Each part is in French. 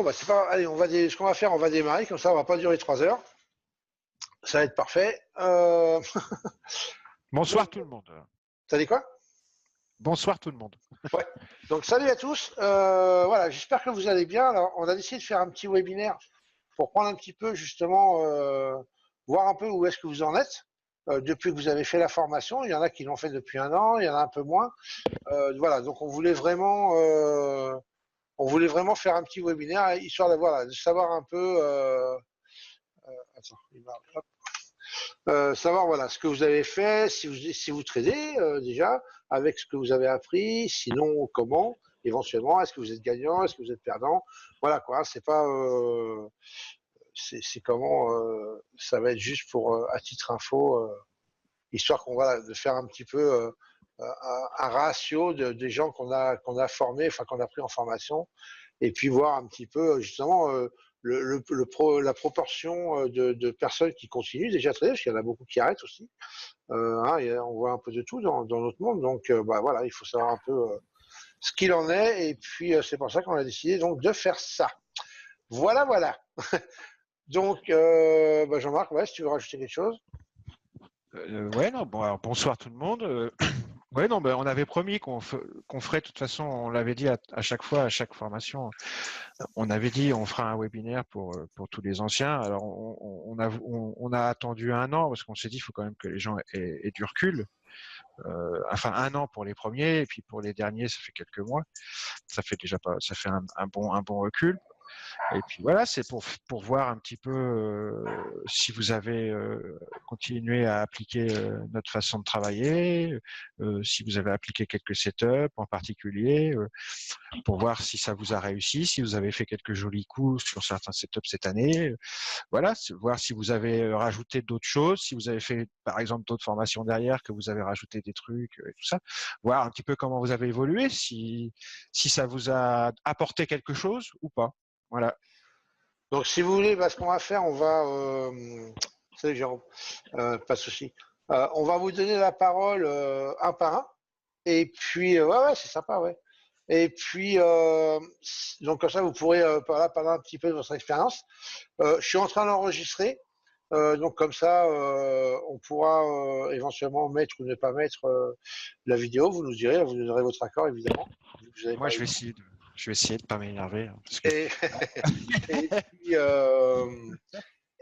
Bon, bah c'est pas. Allez, ce qu'on va faire, on va démarrer, comme ça, on va pas durer 3 heures. Ça va être parfait. Bonsoir tout le monde. T'as dit quoi? Bonsoir tout le monde. Ouais. Donc salut à tous. Voilà, j'espère que vous allez bien. Alors, on a décidé de faire un petit webinaire pour prendre un petit peu justement, voir un peu où est-ce que vous en êtes depuis que vous avez fait la formation. Il y en a qui l'ont fait depuis 1 an, il y en a un peu moins. Voilà, donc on voulait vraiment faire un petit webinaire histoire de savoir un peu. Attends, hop. Savoir voilà ce que vous avez fait, si vous tradez déjà, avec ce que vous avez appris, sinon comment, éventuellement, est-ce que vous êtes gagnant, est-ce que vous êtes perdant, voilà quoi, c'est pas c'est comment ça va être juste pour à titre info, histoire qu'on voilà de faire un petit peu un ratio des gens qu'on a formés, enfin qu'on a pris en formation, et puis voir un petit peu justement la proportion de personnes qui continuent déjà à trader, parce qu'il y en a beaucoup qui arrêtent aussi. On voit un peu de tout dans notre monde, donc bah, voilà, il faut savoir un peu ce qu'il en est, et puis c'est pour ça qu'on a décidé donc de faire ça. Voilà, voilà. Donc, bah, Jean-Marc, ouais, si tu veux rajouter quelque chose. Ouais, non, bon, alors, bonsoir tout le monde. Ouais, non, ben, on avait promis qu'on ferait, de toute façon, on l'avait dit à chaque fois, à chaque formation, on avait dit on fera un webinaire pour tous les anciens. Alors, on a attendu 1 an parce qu'on s'est dit il faut quand même que les gens aient du recul. Enfin, 1 an pour les premiers, et puis pour les derniers, ça fait quelques mois. Ça fait déjà pas, ça fait un bon recul. Et puis voilà, c'est pour voir un petit peu si vous avez continué à appliquer notre façon de travailler, si vous avez appliqué quelques setups en particulier, pour voir si ça vous a réussi, si vous avez fait quelques jolis coups sur certains setups cette année. Voilà, voir si vous avez rajouté d'autres choses, si vous avez fait par exemple d'autres formations derrière, que vous avez rajouté des trucs et tout ça. Voir un petit peu comment vous avez évolué, si ça vous a apporté quelque chose ou pas. Voilà. Donc, si vous voulez, bah, ce qu'on va faire, on va. Salut Jérôme, pas de souci. On va vous donner la parole un par un. Et puis, ouais, c'est sympa, ouais. Et puis, donc comme ça, vous pourrez parler un petit peu de votre expérience. Je suis en train d'enregistrer. Donc comme ça, on pourra éventuellement mettre ou ne pas mettre la vidéo. Vous nous direz, vous nous donnerez votre accord, évidemment. Moi, je vais essayer de pas m'énerver. Parce que... Et,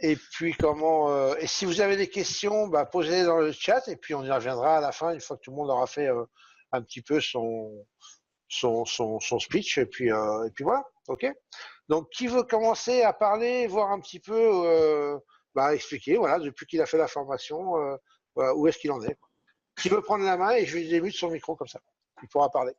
et puis comment et si vous avez des questions, bah, posez-les dans le chat et puis on y reviendra à la fin une fois que tout le monde aura fait un petit peu son speech et puis voilà, ok. Donc qui veut commencer à parler, voir un petit peu, bah, expliquer voilà depuis qu'il a fait la formation, voilà, où est-ce qu'il en est. Qui veut prendre la main et je lui débute son micro comme ça, il pourra parler.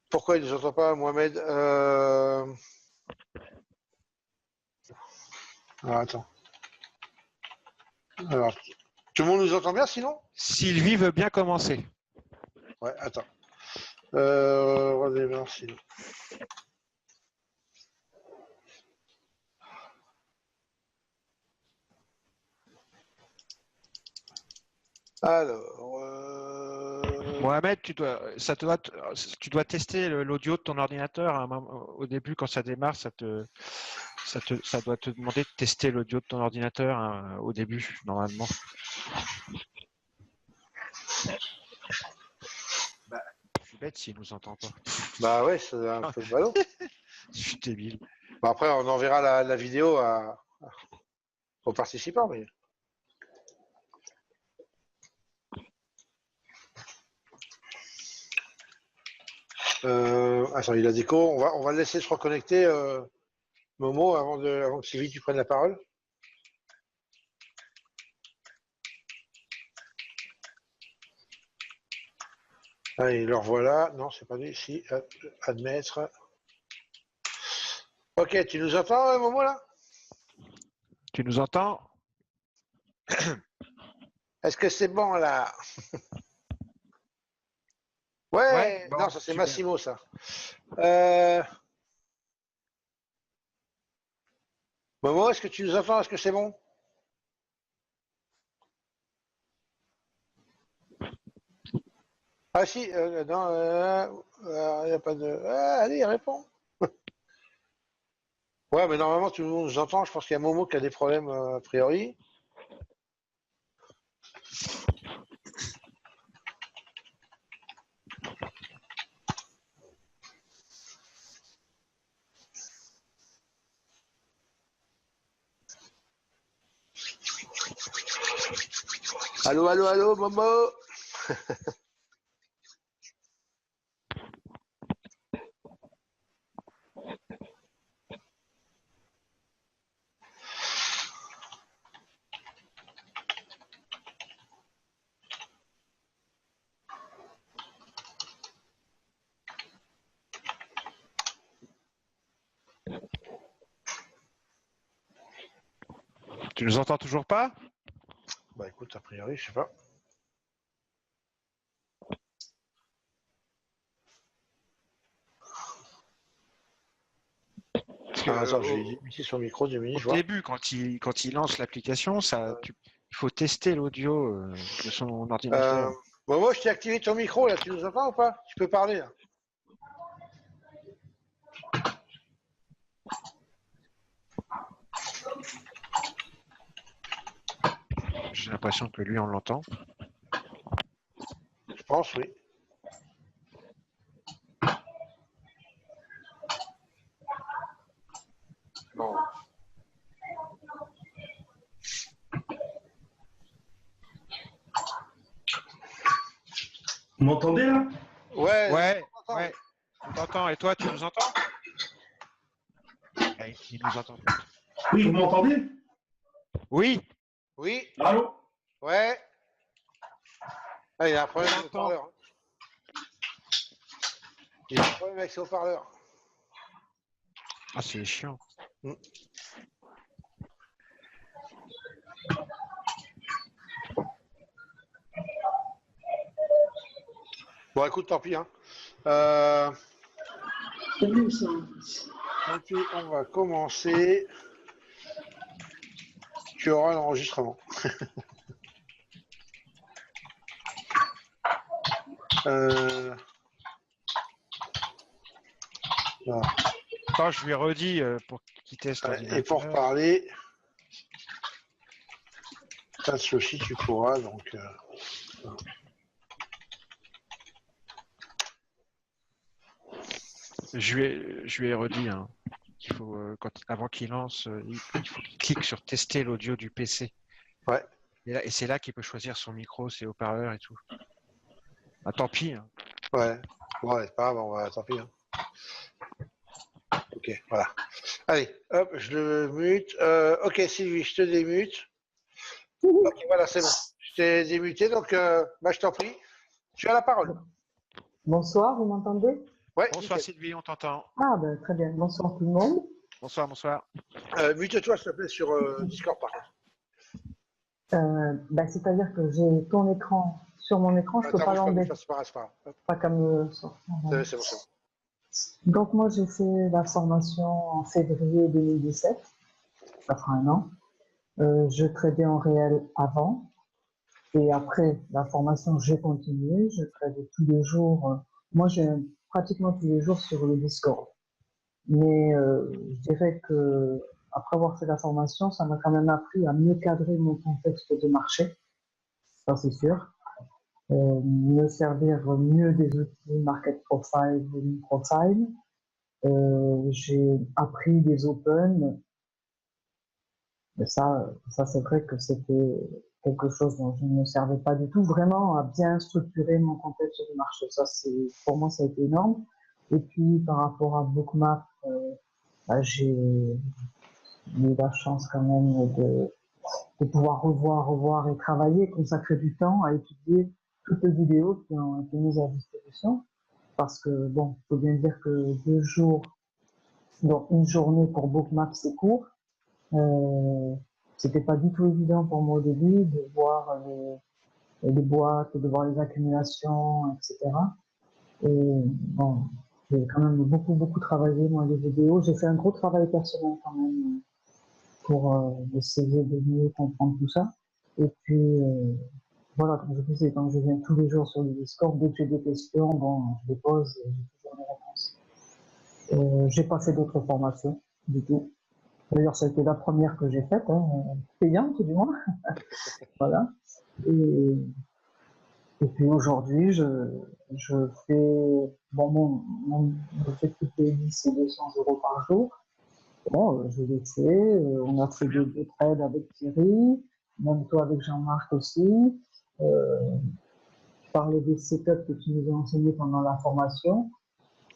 Pourquoi il ne nous entend pas, Mohamed? Alors, attends. Alors, tout le monde nous entend bien sinon? Sylvie veut bien commencer. Ouais, attends. Redémarre sinon. Alors, Mohamed, tu dois tester l'audio de ton ordinateur au début quand ça démarre, ça doit te demander de tester l'audio de ton ordinateur au début normalement. Bah, je suis bête s'il nous entend pas. bah ouais, c'est un peu ballot. Je suis débile. Bon, après, on enverra la vidéo aux participants. Mais... attends, il a déco. On va le laisser se reconnecter, Momo, avant que Sylvie tu prennes la parole. Allez, le revoilà. Non, c'est pas lui. Si, admettre. Ok, tu nous entends, Momo, là? Tu nous entends? Est-ce que c'est bon, là? Ouais, Ouais, bon, non, ça c'est super. Massimo, ça. Momo, est-ce que tu nous entends? Est-ce que c'est bon? Ah si, non, il n'y a pas de... Ah, allez, réponds. Ouais, mais normalement, tout le monde nous entend. Je pense qu'il y a Momo qui a des problèmes, a priori. Allô, allô, allô, Momo. Tu nous entends toujours pas? Bah écoute, a priori, je sais pas. Parce que, Attends, je vais limiter son micro 2 minutes, au je vois. début, quand il lance l'application, il faut tester l'audio de son Euh, ordinateur. Momo, je t'ai activé ton micro, là, tu nous entends ou pas? Tu peux parler, là. J'ai l'impression que lui, on l'entend. Je pense, oui. Bon. Vous m'entendez là? Ouais, Ouais, on t'entend. ouais, on t'entend. Et toi, tu nous entends? Il nous entend pas. Oui, vous m'entendez? Oui, Oui, Allô? ouais. Ah, il y a un problème on avec le t'entend. haut-parleur. Il y a un problème avec ses haut-parleurs. Ah, c'est chiant. Mm. Bon, écoute, tant pis. Hein. Ok, on va commencer. Tu auras l'enregistrement. Voilà. Attends, je lui redis pour qu'il teste Et pour l'ordinateur. parler, pas de souci, tu pourras. Donc, Je lui ai redit hein, qu'il faut, avant qu'il lance, il faut qu'il clique sur tester l'audio du PC. ouais, Et c'est là qu'il peut choisir son micro, ses haut-parleurs et tout. Ah, tant pis. Hein. ouais. Bon, c'est pas grave, on va, tant pis. Hein. Ok, voilà. Allez, hop, je le mute. Ok, Sylvie, je te démute. Ok, voilà, c'est bon. Je t'ai démuté, donc bah, je t'en prie. Tu as la parole. Bonsoir, vous m'entendez? Ouais, Bonsoir nickel. Sylvie, on t'entend. Ah, ben, très bien. Bonsoir tout le monde. Bonsoir, bonsoir. Mute-toi, s'il te plaît, sur Discord, par contre. C'est-à-dire que j'ai ton écran sur mon écran, je peux Attends, pas bouge pas, l'enlever, c'est pas grave, c'est pas grave. Hop, pas comme ça. c'est bon, c'est bon. Donc moi, j'ai fait la formation en février 2017, ça fera un an. Je tradais en réel avant et après la formation, j'ai continué. Je tradais tous les jours. Moi, j'ai pratiquement tous les jours sur le Discord. Mais je dirais que après avoir fait la formation, ça m'a quand même appris à mieux cadrer mon contexte de marché, ça c'est sûr. Me servir mieux des outils Market Profile, Volume Profile. J'ai appris des open, mais ça c'est vrai que c'était quelque chose dont je ne me servais pas du tout, vraiment à bien structurer mon contexte de marché. Ça, pour moi, ça a été énorme. Et puis, par rapport à Bookmap, j'ai eu la chance quand même de pouvoir revoir et travailler, consacrer du temps à étudier toutes les vidéos qui ont été mises à disposition. Parce que, bon, il faut bien dire que 2 jours, donc une journée pour Bookmap, c'est court. C'était pas du tout évident pour moi au début de voir les boîtes, de voir les accumulations, etc. Et bon, j'ai quand même beaucoup travaillé, moi, les vidéos. J'ai fait un gros travail personnel quand même pour essayer de mieux comprendre tout ça. Et puis, voilà, comme je disais, quand je viens tous les jours sur le Discord, dès que j'ai des questions, bon, je les pose et j'ai toujours les réponses. J'ai pas fait d'autres formations du tout. D'ailleurs, ça a été la première que j'ai faite, hein, payante du moins. Voilà. Et puis aujourd'hui, je fais, bon, mon objectif de 10 c'est 200 € par jour. Bon, je l'ai fait, on a fait des trades avec Thierry, même toi avec Jean-Marc aussi. Je parlais des setups que tu nous as enseignés pendant la formation.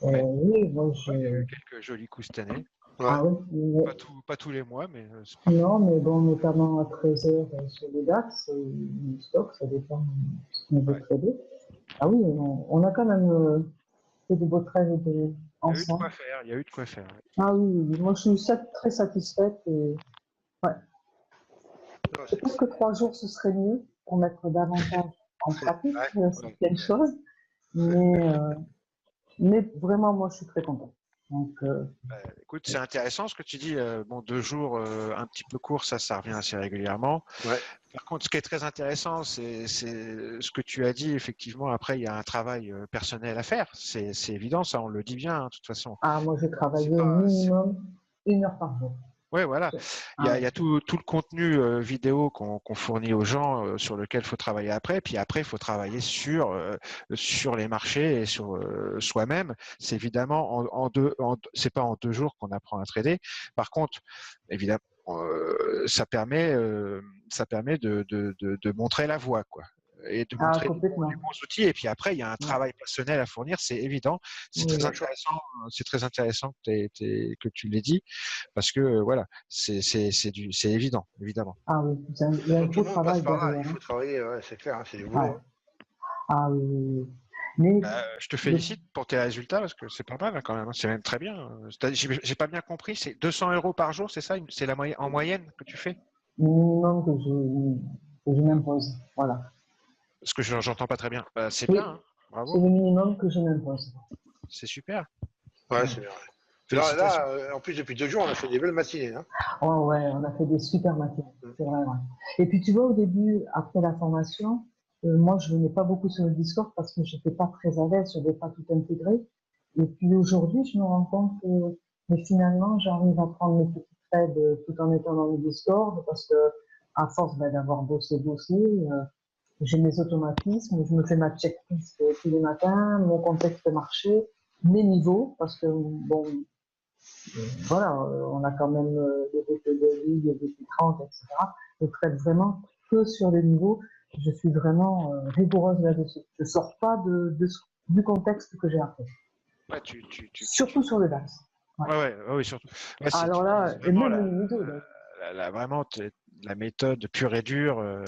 Oui, moi Il y a eu quelques jolis coups cette année. Ah oui, Pas tous les mois, mais non, mais bon, notamment à 13h sur les DAX, le stock, ça dépend de ce qu'on veut trader. Ah oui, on a quand même fait des beaux trades ensemble. Il y a eu de quoi faire. Ah oui, moi je suis très satisfaite. Et... Ouais. Je pense que 3 jours ce serait mieux pour mettre davantage en pratique certaines choses. Mais vraiment, moi je suis très contente. Donc, écoute, c'est intéressant ce que tu dis. Bon, 2 jours un petit peu court, ça revient assez régulièrement. Ouais. Par contre, ce qui est très intéressant, c'est ce que tu as dit. Effectivement, après, il y a un travail personnel à faire. C'est évident, ça, on le dit bien, hein, de toute façon. Ah, moi, j'ai travaillé au minimum 1 heure par jour. Oui, voilà. Il y a tout le contenu vidéo qu'on fournit aux gens sur lequel il faut travailler après. Puis après, il faut travailler sur les marchés et sur soi-même. C'est évidemment c'est pas en 2 jours qu'on apprend à trader. Par contre, évidemment, ça permet de montrer la voie, quoi. Et de montrer les bons outils. Et puis après, il y a un travail personnel à fournir, c'est évident. C'est très intéressant que tu l'aies dit, parce que voilà, c'est évident, évidemment. Ah oui, il y a un beau travail derrière. Il faut travailler, c'est clair, c'est du boulot. Ah oui. Mais je te félicite pour tes résultats, parce que c'est pas mal quand même, c'est même très bien. J'ai pas bien compris, c'est 200 € par jour, c'est ça? C'est en moyenne que tu fais? Minimum que je m'impose, voilà. Parce que j'entends pas très bien. C'est bien, hein. Bravo. C'est le minimum que je m'impose. C'est super. Ouais, c'est bien. Là, en plus, depuis 2 jours, on a fait des belles matinées. Hein. Oh ouais, on a fait des super matinées, c'est vrai. Ouais. Et puis tu vois, au début, après la formation, moi, je venais pas beaucoup sur le Discord parce que je n'étais pas très à l'aise, je n'avais pas tout intégré. Et puis aujourd'hui, je me rends compte que mais finalement, j'arrive à prendre mes petites trades tout en étant dans le Discord parce que à force d'avoir bossé, j'ai mes automatismes, je me fais ma checklist tous les matins, mon contexte marché, mes niveaux, parce que bon, voilà, on a quand même des VP de ligue, des VP 30, etc. Je traite vraiment que sur les niveaux. Je suis vraiment rigoureuse là-dessus. Je ne sors pas du contexte que j'ai appris. Ouais, surtout sur le DAX. Oui, surtout. Ouais, alors là, et même le niveau. Vraiment, la méthode pure et dure,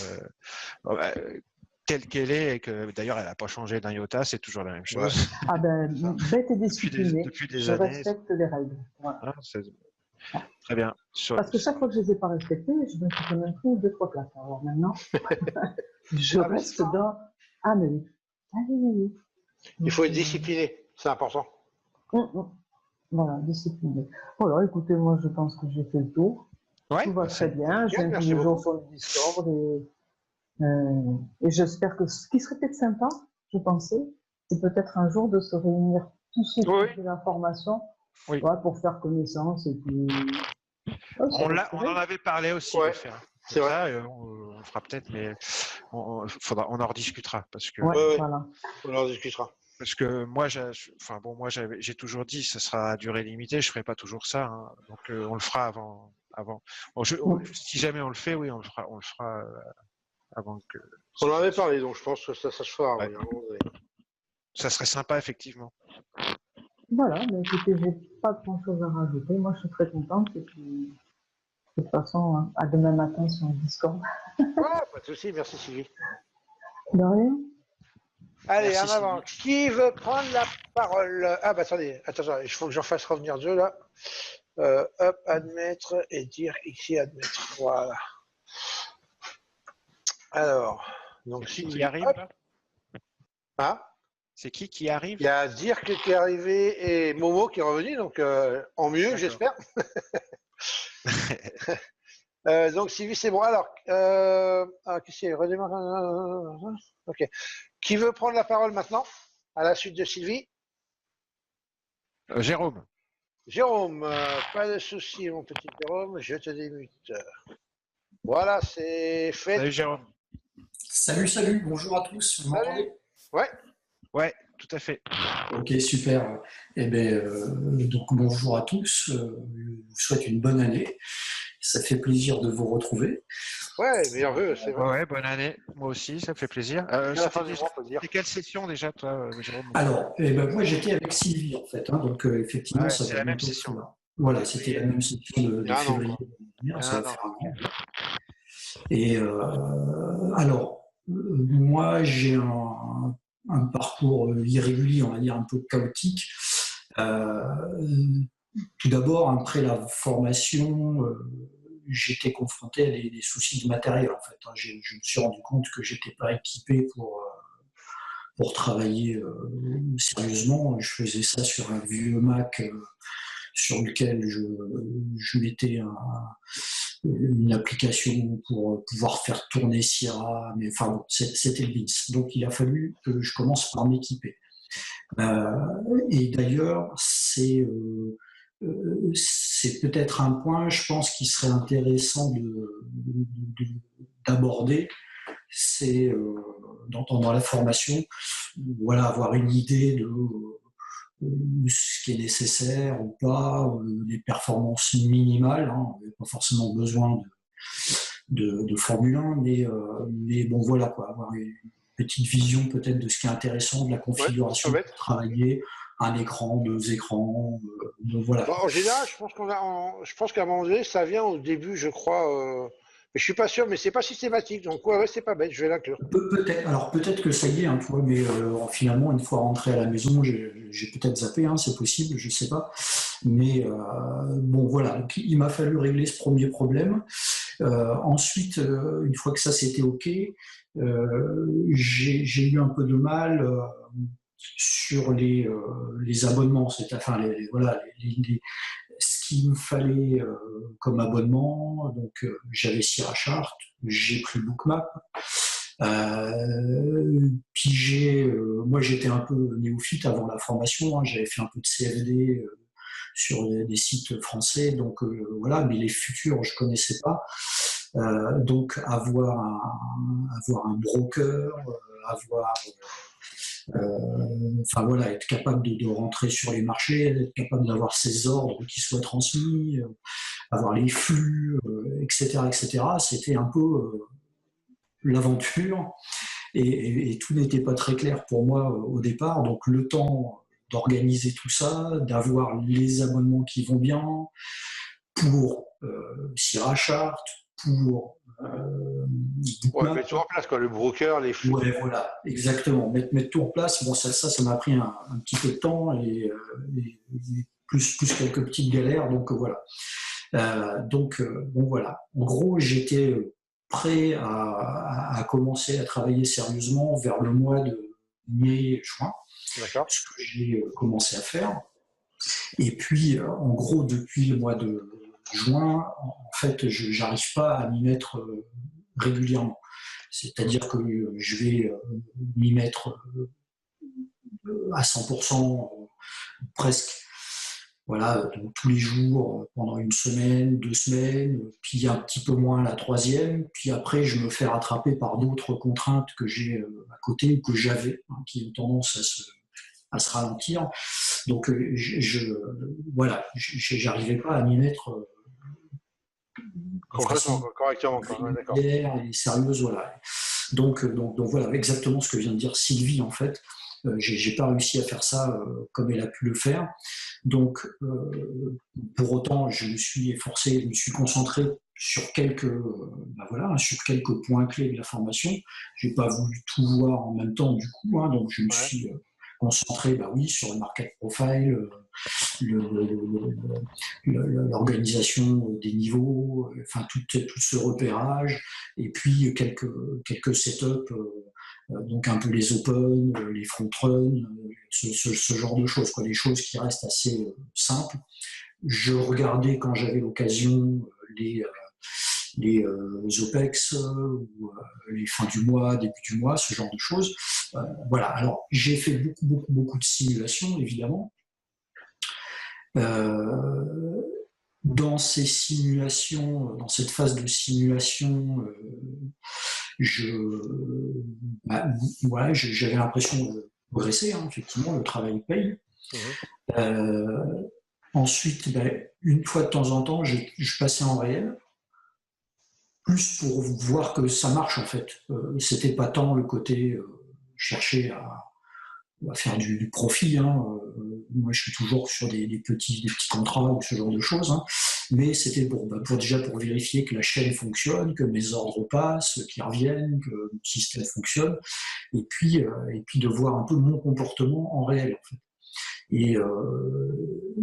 telle qu'elle est, et que d'ailleurs elle n'a pas changé d'un iota, c'est toujours la même chose. Ouais. Ah ben, bête et disciplinée, depuis des je années, respecte les règles. Voilà. Très bien. Parce que chaque fois que je ne les ai pas respectées, je me suis quand même pris 2-3 claques. Alors maintenant, je reste dans... Ah mais oui. Ah oui. Il faut être discipliné, c'est important. Voilà, discipliné. Voilà, écoutez, moi je pense que j'ai fait le tour. Ouais, tout va très bien. Je viens tous les jours sur le Discord et j'espère que ce qui serait peut-être sympa, je pensais, c'est peut-être un jour de se réunir tous ceux qui ont fait la formation pour faire connaissance et puis. On en avait parlé aussi de faire. C'est vrai. On fera peut-être, mais on en rediscutera parce que. Voilà. On en discutera. Parce que moi, j'ai toujours dit, ça sera à durée limitée. Je ferai pas toujours ça, hein. Donc on le fera avant. Bon, si jamais on le fait, oui, on le fera avant que. On en avait parlé, donc je pense que ça se fera. Ouais. Ça serait sympa, effectivement. Voilà, mais écoutez, j'ai pas grand-chose à rajouter. Moi, je suis très contente. Et puis, de toute façon, à demain matin sur le Discord. Pas de souci, merci Sylvie. De rien. Allez, merci, en avant. Sylvie. Qui veut prendre la parole? Ah bah attendez, attends, il faut que j'en fasse revenir 2 là. Hop, admettre et dire ici admettre. Voilà. Alors, donc qui arrive là? Hein? C'est qui arrive? Il y a Dirk qui est arrivé et Momo qui est revenu, donc en mieux, j'espère. Donc Sylvie, c'est bon. Alors, qu'est-ce qu'il y a? Redémarre. Ok. Qui veut prendre la parole maintenant, à la suite de Sylvie? Jérôme. Jérôme, pas de souci, mon petit Jérôme, je te démute. Voilà, c'est fait. Salut Jérôme. Salut, bonjour à tous, vous Salut. m'entendez? Ouais, tout à fait. Ok, super. Eh bien, donc bonjour à tous, je vous souhaite une bonne année. Ça fait plaisir de vous retrouver. Ouais, meilleur vœu, c'est vrai. Ouais, bonne année. Moi aussi, ça me fait plaisir. À la fin du mois, on peut dire. C'était quelle session déjà, toi, Jérôme? Alors, eh ben, moi j'étais avec Sylvie en fait, hein, donc effectivement, Ouais, ça c'est va la même bientôt session. faire. Voilà, c'était la même session de Ah, non, février. Ça Ah, va non. faire un an. Et alors, moi j'ai un parcours irrégulier, on va dire un peu chaotique. Euh, Tout d'abord, après la formation, j'étais confronté à des soucis de matériel. En fait, je me suis rendu compte que j'étais pas équipé pour travailler sérieusement. Je faisais ça sur un vieux Mac sur lequel je mettais une application pour pouvoir faire tourner Sierra. Mais enfin, bon, c'était le BINS. Donc, il a fallu que je commence par m'équiper. Et d'ailleurs, c'est peut-être un point, je pense, qui serait intéressant d'aborder. C'est dans la formation, voilà, avoir une idée de ce qui est nécessaire ou pas, les performances minimales. Hein, on n'a pas forcément besoin de Formule 1, mais bon, voilà, quoi, avoir une petite vision peut-être de ce qui est intéressant, de la configuration pour travailler, un écran, deux écrans, donc voilà. Bon, en général, je pense qu'à un moment donné, ça vient au début, je crois. Mais je suis pas sûr, mais c'est pas systématique. Donc ouais, c'est pas bête, je vais l'inclure. Peut-être. Alors peut-être que ça y est, hein, tu vois, mais finalement, une fois rentré à la maison, j'ai peut-être zappé, hein, c'est possible, je sais pas. Mais bon, voilà. Donc, il m'a fallu régler ce premier problème. Ensuite, une fois que ça c'était ok, j'ai eu un peu de mal sur les abonnements. Enfin, voilà, ce qu'il me fallait comme abonnement. Donc, j'avais Sierra Chart, j'ai pris Bookmap. Puis moi j'étais un peu néophyte avant la formation, hein, j'avais fait un peu de CFD sur des sites français, donc voilà, mais les futurs je connaissais pas. Donc avoir un broker, avoir enfin voilà, être capable de rentrer sur les marchés, être capable d'avoir ses ordres qui soient transmis, avoir les flux, etc., etc. C'était un peu l'aventure et tout n'était pas très clair pour moi au départ. Donc le temps d'organiser tout ça, d'avoir les abonnements qui vont bien pour Sierra Chart, pour ouais, mettre tout en place, quoi, le broker, les flux. Ouais, voilà, exactement. Mettre tout en place. Bon, ça m'a pris un petit peu de temps et plus quelques petites galères. Donc voilà. Bon voilà. En gros, j'étais prêt à commencer à travailler sérieusement vers le mois de mai-juin. D'accord. Ce que j'ai commencé à faire. Et puis, en gros, depuis le mois de juin, en fait, je n'arrive pas à m'y mettre régulièrement. C'est-à-dire que je vais m'y mettre à 100%, presque, voilà, donc tous les jours, pendant une semaine, 2 semaines, puis un petit peu moins la troisième, puis après je me fais rattraper par d'autres contraintes que j'ai à côté ou que j'avais, hein, qui ont tendance à se ralentir. Donc voilà, j'arrivais pas à m'y mettre correctement, d'accord. et sérieuse, voilà. Donc voilà, exactement ce que vient de dire Sylvie en fait. J'ai pas réussi à faire ça comme elle a pu le faire. Donc pour autant, je me suis efforcé, je me suis concentré sur quelques points clés de la formation. J'ai pas voulu tout voir en même temps du coup, hein, donc je me suis concentré, sur le market profile, l'organisation des niveaux, enfin tout ce repérage, et puis quelques setups, donc un peu les open, les front run, ce genre de choses, quoi, des choses qui restent assez simples. Je regardais quand j'avais l'occasion OPEX, ou les fins du mois, début du mois, ce genre de choses. Voilà. Alors, j'ai fait beaucoup de simulations, évidemment. Dans ces simulations, dans cette phase de simulation, j'avais l'impression de progresser, hein, effectivement, le travail paye. Ensuite, une fois de temps en temps, je passais en réel, plus pour voir que ça marche en fait. C'était pas tant le côté chercher à faire du profit. Hein. Moi, je suis toujours sur des petits contrats ou ce genre de choses. Hein. Mais c'était pour vérifier que la chaîne fonctionne, que mes ordres passent, qu'ils reviennent, que le système fonctionne. Et puis de voir un peu mon comportement en réel. En fait. Et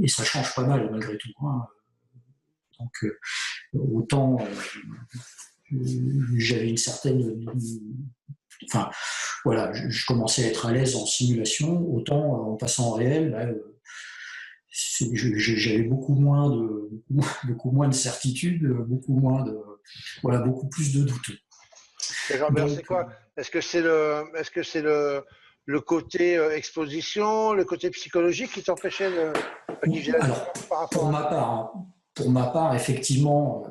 ça change pas mal malgré tout. Hein. Donc, autant j'avais une certaine... Enfin, voilà, je commençais à être à l'aise en simulation, autant en passant en réel, j'avais beaucoup moins de certitude, beaucoup plus de doutes. C'est quoi? Est-ce que c'est le côté exposition, le côté psychologique qui t'empêchait Alors, pour ma part, effectivement,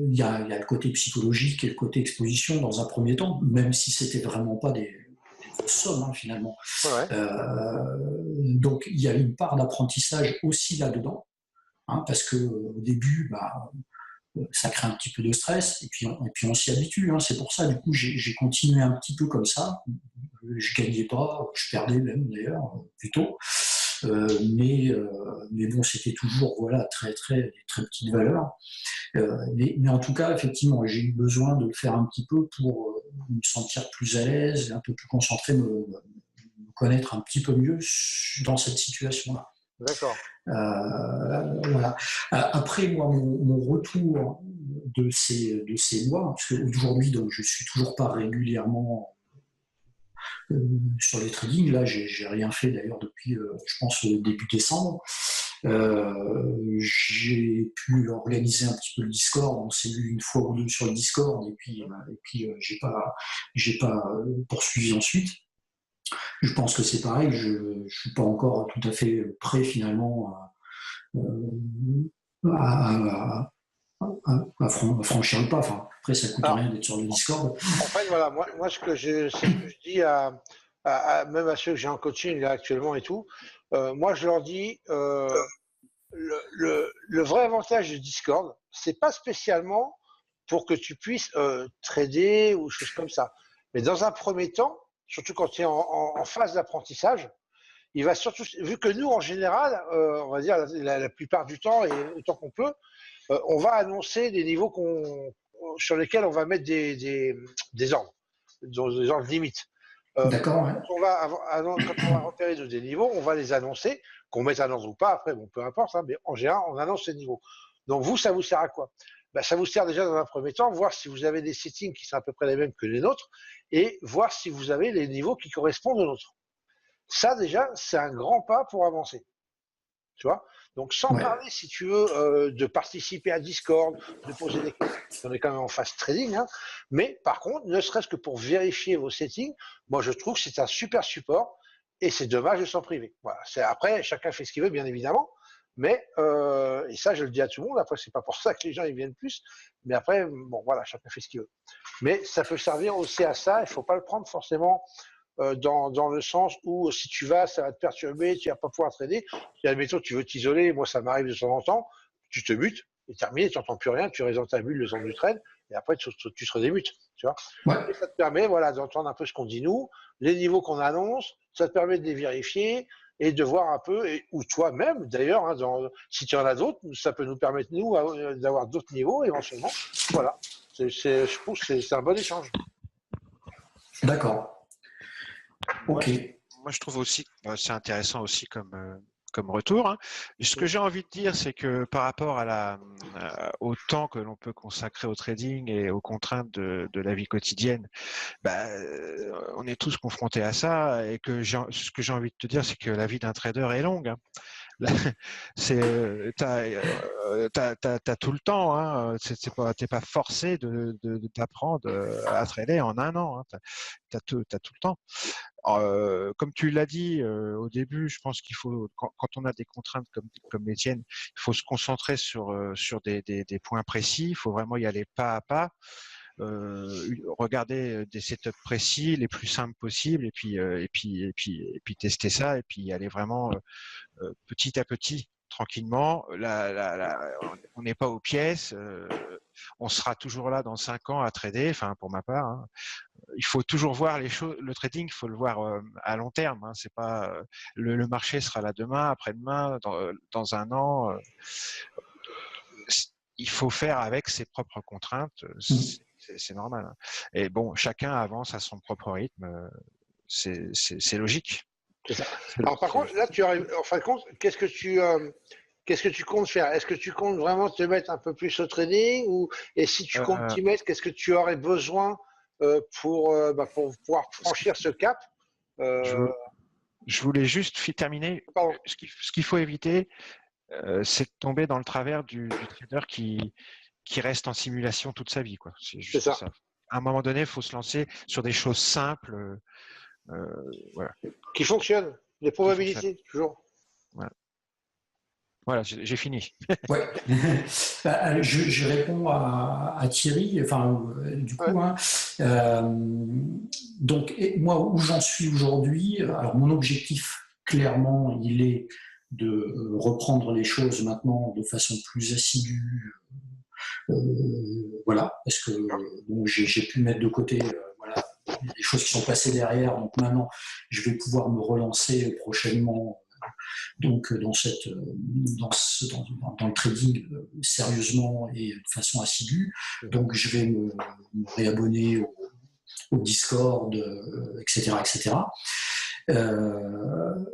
il y a le côté psychologique et le côté exposition dans un premier temps, même si c'était vraiment pas des grosses sommes, hein, finalement. Ouais. Donc, il y a une part d'apprentissage aussi là-dedans, hein, parce que au début, ça crée un petit peu de stress, et puis on s'y habitue. Hein. C'est pour ça, du coup, j'ai continué un petit peu comme ça. Je gagnais pas, je perdais même d'ailleurs, plutôt. Mais bon, c'était toujours très petites valeurs. Mais en tout cas, effectivement, j'ai eu besoin de le faire un petit peu pour me sentir plus à l'aise, un peu plus concentré, me connaître un petit peu mieux dans cette situation-là. D'accord. Voilà. Après, moi, mon retour de ces mois, parce qu'aujourd'hui, donc, je suis toujours pas régulièrement sur les trading. Là, j'ai rien fait d'ailleurs depuis, je pense, début décembre. J'ai pu organiser un petit peu le Discord. On s'est vu une fois ou deux sur le Discord, et puis j'ai pas poursuivi ensuite. Je pense que c'est pareil. Je suis pas encore tout à fait prêt finalement à franchir le pas. Enfin, après, ça coûte rien d'être sur le Discord. En fait, voilà, moi ce que je dis même à ceux que j'ai en coaching là actuellement et tout, moi je leur dis le vrai avantage du Discord, c'est pas spécialement pour que tu puisses trader ou choses comme ça. Mais dans un premier temps, surtout quand tu es en phase d'apprentissage, il va surtout, vu que nous en général, on va dire la plupart du temps et autant qu'on peut, on va annoncer des niveaux sur lesquels on va mettre des ordres, des ordres limites. D'accord. Ouais. Quand on va repérer des niveaux, on va les annoncer, qu'on mette un ordre ou pas, après, bon, peu importe, hein, mais en général, on annonce ces niveaux. Donc vous, ça vous sert à quoi? Ça vous sert déjà dans un premier temps, voir si vous avez des settings qui sont à peu près les mêmes que les nôtres, et voir si vous avez les niveaux qui correspondent aux nôtres. Ça, déjà, c'est un grand pas pour avancer. Tu vois? Donc, sans parler, si tu veux, de participer à Discord, de poser des questions, on est quand même en phase trading, hein, mais par contre, ne serait-ce que pour vérifier vos settings, moi, je trouve que c'est un super support et c'est dommage de s'en priver. Voilà. Après, chacun fait ce qu'il veut, bien évidemment, mais, et ça, je le dis à tout le monde, après, c'est pas pour ça que les gens ils viennent plus, mais après, bon, voilà, chacun fait ce qu'il veut. Mais ça peut servir aussi à ça, il faut pas le prendre forcément dans le sens où si tu vas, ça va te perturber, tu vas pas pouvoir trader. Si, admettons, tu veux t'isoler, moi ça m'arrive de temps en temps, tu te mutes, et terminé, tu n'entends plus rien, tu restes dans ta bulle le temps du trade, et après tu te redémutes, tu vois. Et ça te permet d'entendre un peu ce qu'on dit nous, les niveaux qu'on annonce, ça te permet de les vérifier et de voir un peu, ou toi-même d'ailleurs, hein, si tu en as d'autres, ça peut nous permettre nous d'avoir d'autres niveaux éventuellement. Voilà, je trouve que c'est un bon échange. D'accord. Ok. Moi, je trouve aussi que c'est intéressant aussi comme retour. Hein. Et ce que j'ai envie de dire, c'est que par rapport au temps que l'on peut consacrer au trading et aux contraintes de la vie quotidienne, on est tous confrontés à ça. Et que ce que j'ai envie de te dire, c'est que la vie d'un trader est longue. Hein. T'as tout le temps. Hein. T'es pas forcé d'apprendre à trader en un an. Hein. T'as tout le temps. Comme tu l'as dit au début, je pense qu'il faut, quand on a des contraintes comme les tiennes, il faut se concentrer sur des points précis. Il faut vraiment y aller pas à pas. Regarder des setups précis, les plus simples possibles, et puis tester ça, et puis y aller vraiment petit à petit, tranquillement. On n'est pas aux pièces. On sera toujours là dans 5 ans à trader. Enfin, pour ma part, hein. Il faut toujours voir les choses. Le trading, il faut le voir à long terme. Hein. C'est pas le marché sera là demain, après-demain, dans un an. Il faut faire avec ses propres contraintes. C'est normal. Hein. Et bon, chacun avance à son propre rythme. C'est logique. C'est ça. Alors par contre, là, tu arrives. En fin de compte, qu'est-ce que tu comptes faire? Est-ce que tu comptes vraiment te mettre un peu plus au trading et si tu comptes t'y mettre, qu'est-ce que tu aurais besoin pour pouvoir franchir ce cap? Je voulais juste terminer. Ce qu'il faut éviter, c'est de tomber dans le travers du trader qui reste en simulation toute sa vie, quoi. C'est juste ça. À un moment donné, il faut se lancer sur des choses simples, voilà. Qui fonctionnent, les probabilités, toujours. Voilà, j'ai fini. Ouais. Je réponds à Thierry. Enfin, du coup, hein, donc moi où j'en suis aujourd'hui. Alors mon objectif, clairement, il est de reprendre les choses maintenant de façon plus assidue. Voilà, parce que bon, j'ai pu mettre de côté voilà, les choses qui sont passées derrière. Donc maintenant, je vais pouvoir me relancer prochainement. Donc dans le trading sérieusement et de façon assidue. Donc je vais me réabonner au Discord, etc. etc.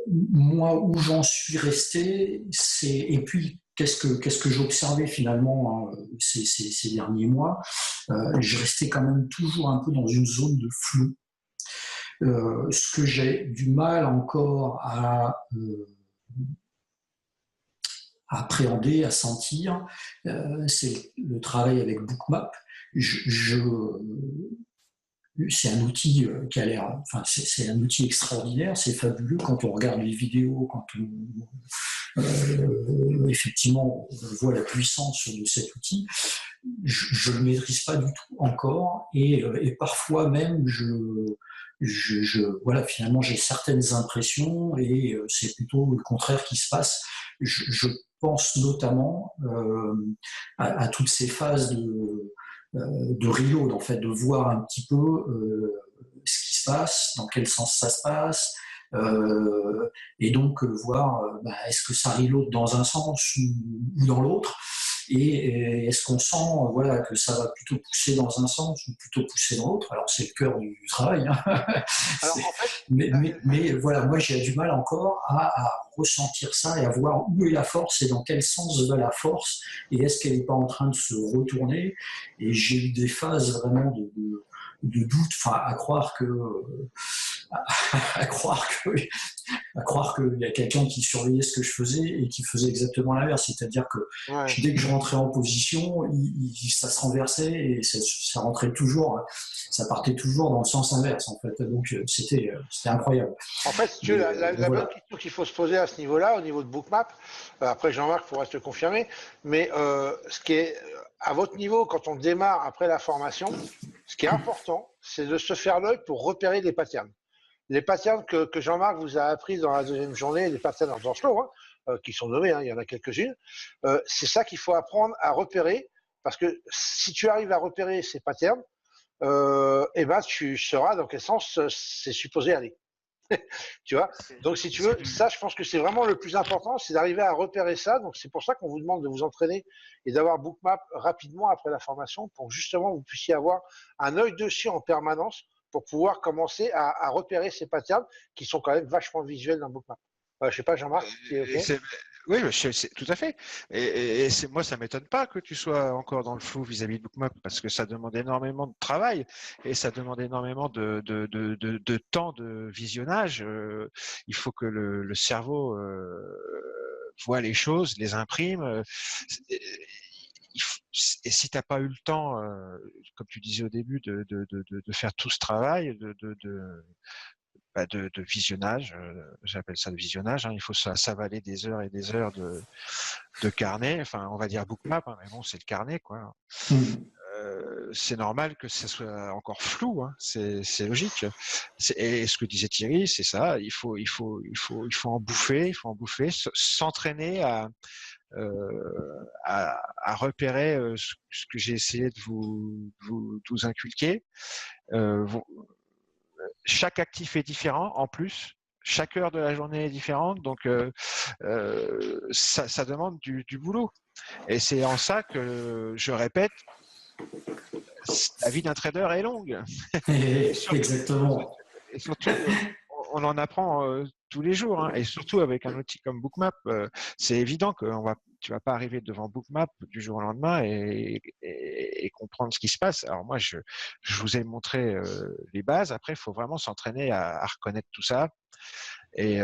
Moi, où j'en suis resté, et puis qu'est-ce que j'ai observé finalement ces derniers mois, je restais quand même toujours un peu dans une zone de flou. Ce que j'ai du mal encore à appréhender, à sentir, c'est le travail avec Bookmap. C'est un outil qui a l'air, enfin c'est un outil extraordinaire, c'est fabuleux quand on regarde les vidéos, quand effectivement on voit la puissance de cet outil. Je ne le maîtrise pas du tout encore et parfois même voilà, finalement j'ai certaines impressions et c'est plutôt le contraire qui se passe. Je pense notamment à toutes ces phases de reload, en fait, de voir un petit peu ce qui se passe, dans quel sens ça se passe, et donc voir est-ce que ça reload dans un sens ou dans l'autre, et est-ce qu'on sent voilà, que ça va plutôt pousser dans un sens ou plutôt pousser dans l'autre. Alors c'est le cœur du travail, hein. Alors, en fait, mais voilà, moi j'ai du mal encore à ressentir ça et à voir où est la force et dans quel sens va la force et est-ce qu'elle n'est pas en train de se retourner. Et j'ai eu des phases vraiment de doute, enfin à croire qu'il y a quelqu'un qui surveillait ce que je faisais et qui faisait exactement l'inverse, c'est-à-dire que dès que je rentrais en position, ça se renversait et ça rentrait toujours, ça partait toujours dans le sens inverse en fait. Donc c'était incroyable. En fait, si tu veux, la bonne question qu'il faut se poser à ce niveau-là, au niveau de Bookmap, après Jean-Marc pourra te confirmer, mais ce qui est à votre niveau, quand on démarre après la formation, ce qui est important, c'est de se faire l'œil pour repérer les patterns. Les patterns que Jean-Marc vous a appris dans la deuxième journée, les patterns en slow, qui sont nommés, il y en a quelques-unes, c'est ça qu'il faut apprendre à repérer, parce que si tu arrives à repérer ces patterns, eh ben tu sauras dans quel sens c'est supposé aller. Tu vois. Donc si tu veux, ça je pense que c'est vraiment le plus important, c'est d'arriver à repérer ça. Donc c'est pour ça qu'on vous demande de vous entraîner et d'avoir Bookmap rapidement après la formation pour justement vous puissiez avoir un œil dessus en permanence pour pouvoir commencer à repérer ces patterns qui sont quand même vachement visuels dans Bookmap. Je sais pas, Jean-Marc, tu es OK? Oui, tout à fait. Et moi, ça ne m'étonne pas que tu sois encore dans le flou vis-à-vis de Bookmap parce que ça demande énormément de travail et ça demande énormément de temps de visionnage. Il faut que le cerveau voient les choses, les impriment. Et si tu n'as pas eu le temps, comme tu disais au début, de faire tout ce travail, de visionnage, j'appelle ça le visionnage, hein, il faut s'avaler des heures et des heures de carnet, enfin on va dire bookmap, hein, mais bon c'est le carnet quoi. C'est normal que ça soit encore flou, hein, c'est logique. Et ce que disait Thierry, c'est ça, il faut en bouffer, s'entraîner à repérer ce que j'ai essayé de vous inculquer. Chaque actif est différent en plus. Chaque heure de la journée est différente, donc ça demande du boulot. Et c'est en ça que je répète, la vie d'un trader est longue. Exactement. Et surtout, on en apprend tous les jours, hein, et surtout avec un outil comme Bookmap, c'est évident que tu vas pas arriver devant Bookmap du jour au lendemain et comprendre ce qui se passe. Alors moi, je vous ai montré les bases. Après, il faut vraiment s'entraîner à reconnaître tout ça. Et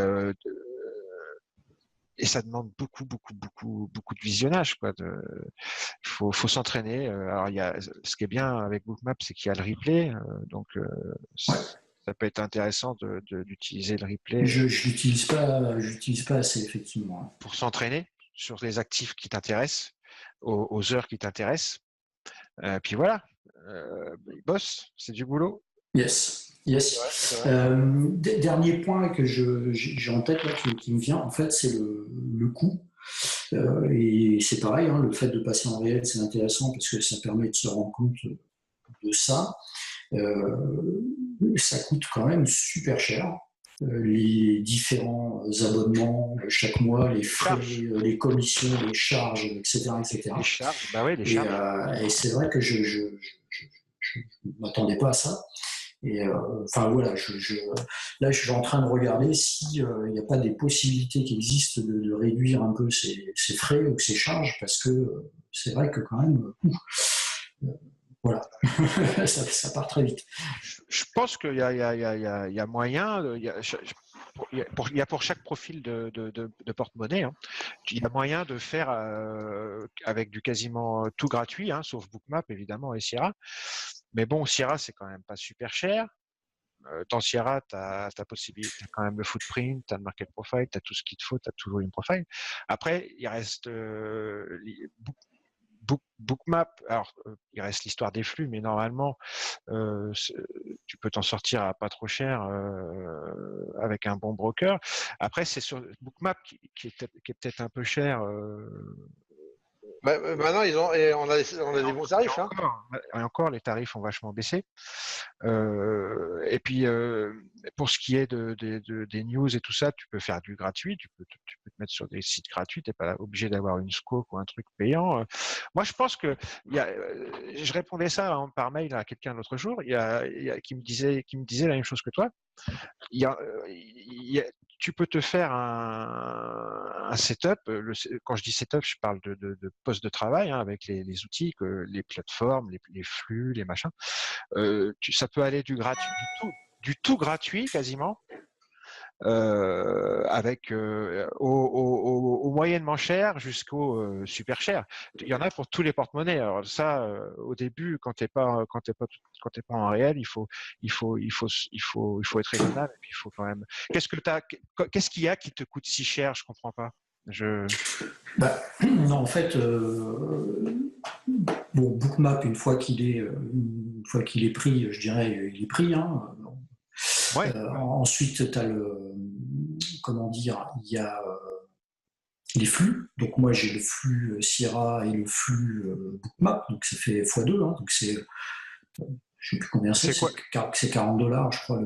ça demande beaucoup de visionnage, quoi. Faut s'entraîner. Alors ce qui est bien avec Bookmap, c'est qu'il y a le replay, donc ça peut être intéressant d'utiliser le replay. Je l'utilise pas assez effectivement. Pour s'entraîner sur les actifs qui t'intéressent, aux heures qui t'intéressent. Puis voilà, il bosse, c'est du boulot. Yes. Dernier point que j'ai en tête là, qui me vient, en fait, c'est le coût. Et c'est pareil, hein, le fait de passer en réel, c'est intéressant parce que ça permet de se rendre compte de ça. Ça coûte quand même super cher. Les différents abonnements chaque mois, les frais, les commissions, les charges, etc. Les charges, bah oui, les charges. Et c'est vrai que je ne m'attendais pas à ça. Et enfin voilà, là je suis en train de regarder s'il n'y a pas des possibilités qui existent de réduire un peu ces frais ou ces charges, parce que c'est vrai que quand même, voilà, ça part très vite. Je pense qu'il y a moyen, il y a pour chaque profil de porte-monnaie, hein, il y a moyen de faire avec du quasiment tout gratuit, hein, sauf Bookmap évidemment et Sierra. Mais bon, Sierra, c'est quand même pas super cher. Dans Sierra, tu as possibilité, t'as quand même le footprint, tu as le market profile, tu as tout ce qu'il te faut, tu as tout le volume profile. Après, il reste Bookmap. Alors, il reste l'histoire des flux, mais normalement, tu peux t'en sortir à pas trop cher avec un bon broker. Après, c'est sur Bookmap qui est peut-être un peu cher. Maintenant, on a des bons tarifs. Et encore, les tarifs ont vachement baissé. Et puis, pour ce qui est des news et tout ça, tu peux faire du gratuit. Tu peux te mettre sur des sites gratuits. Tu n'es pas obligé d'avoir une SCOC ou un truc payant. Moi, je pense que je répondais ça par mail à quelqu'un l'autre jour qui me disait la même chose que toi. Tu peux te faire un setup. Quand je dis setup, je parle de poste de travail, hein, avec les outils, les plateformes, les flux, les machins. Ça peut aller du tout gratuit quasiment, avec au moyennement cher jusqu'au super cher. Il y en a pour tous les porte-monnaies. Alors ça, au début, quand t'es pas en réel, il faut être raisonnable. Et puis il faut quand même. Qu'est-ce qu'il y a qui te coûte si cher? Je comprends pas. Non, en fait, Bookmap, une fois qu'il est pris, je dirais, il est pris. Hein. Ouais. Ensuite, tu as il y a les flux. Donc moi, j'ai le flux Sierra et le flux Bookmap, donc ça fait x2. Hein. Donc c'est, je ne sais plus combien c'est 40 $, je crois,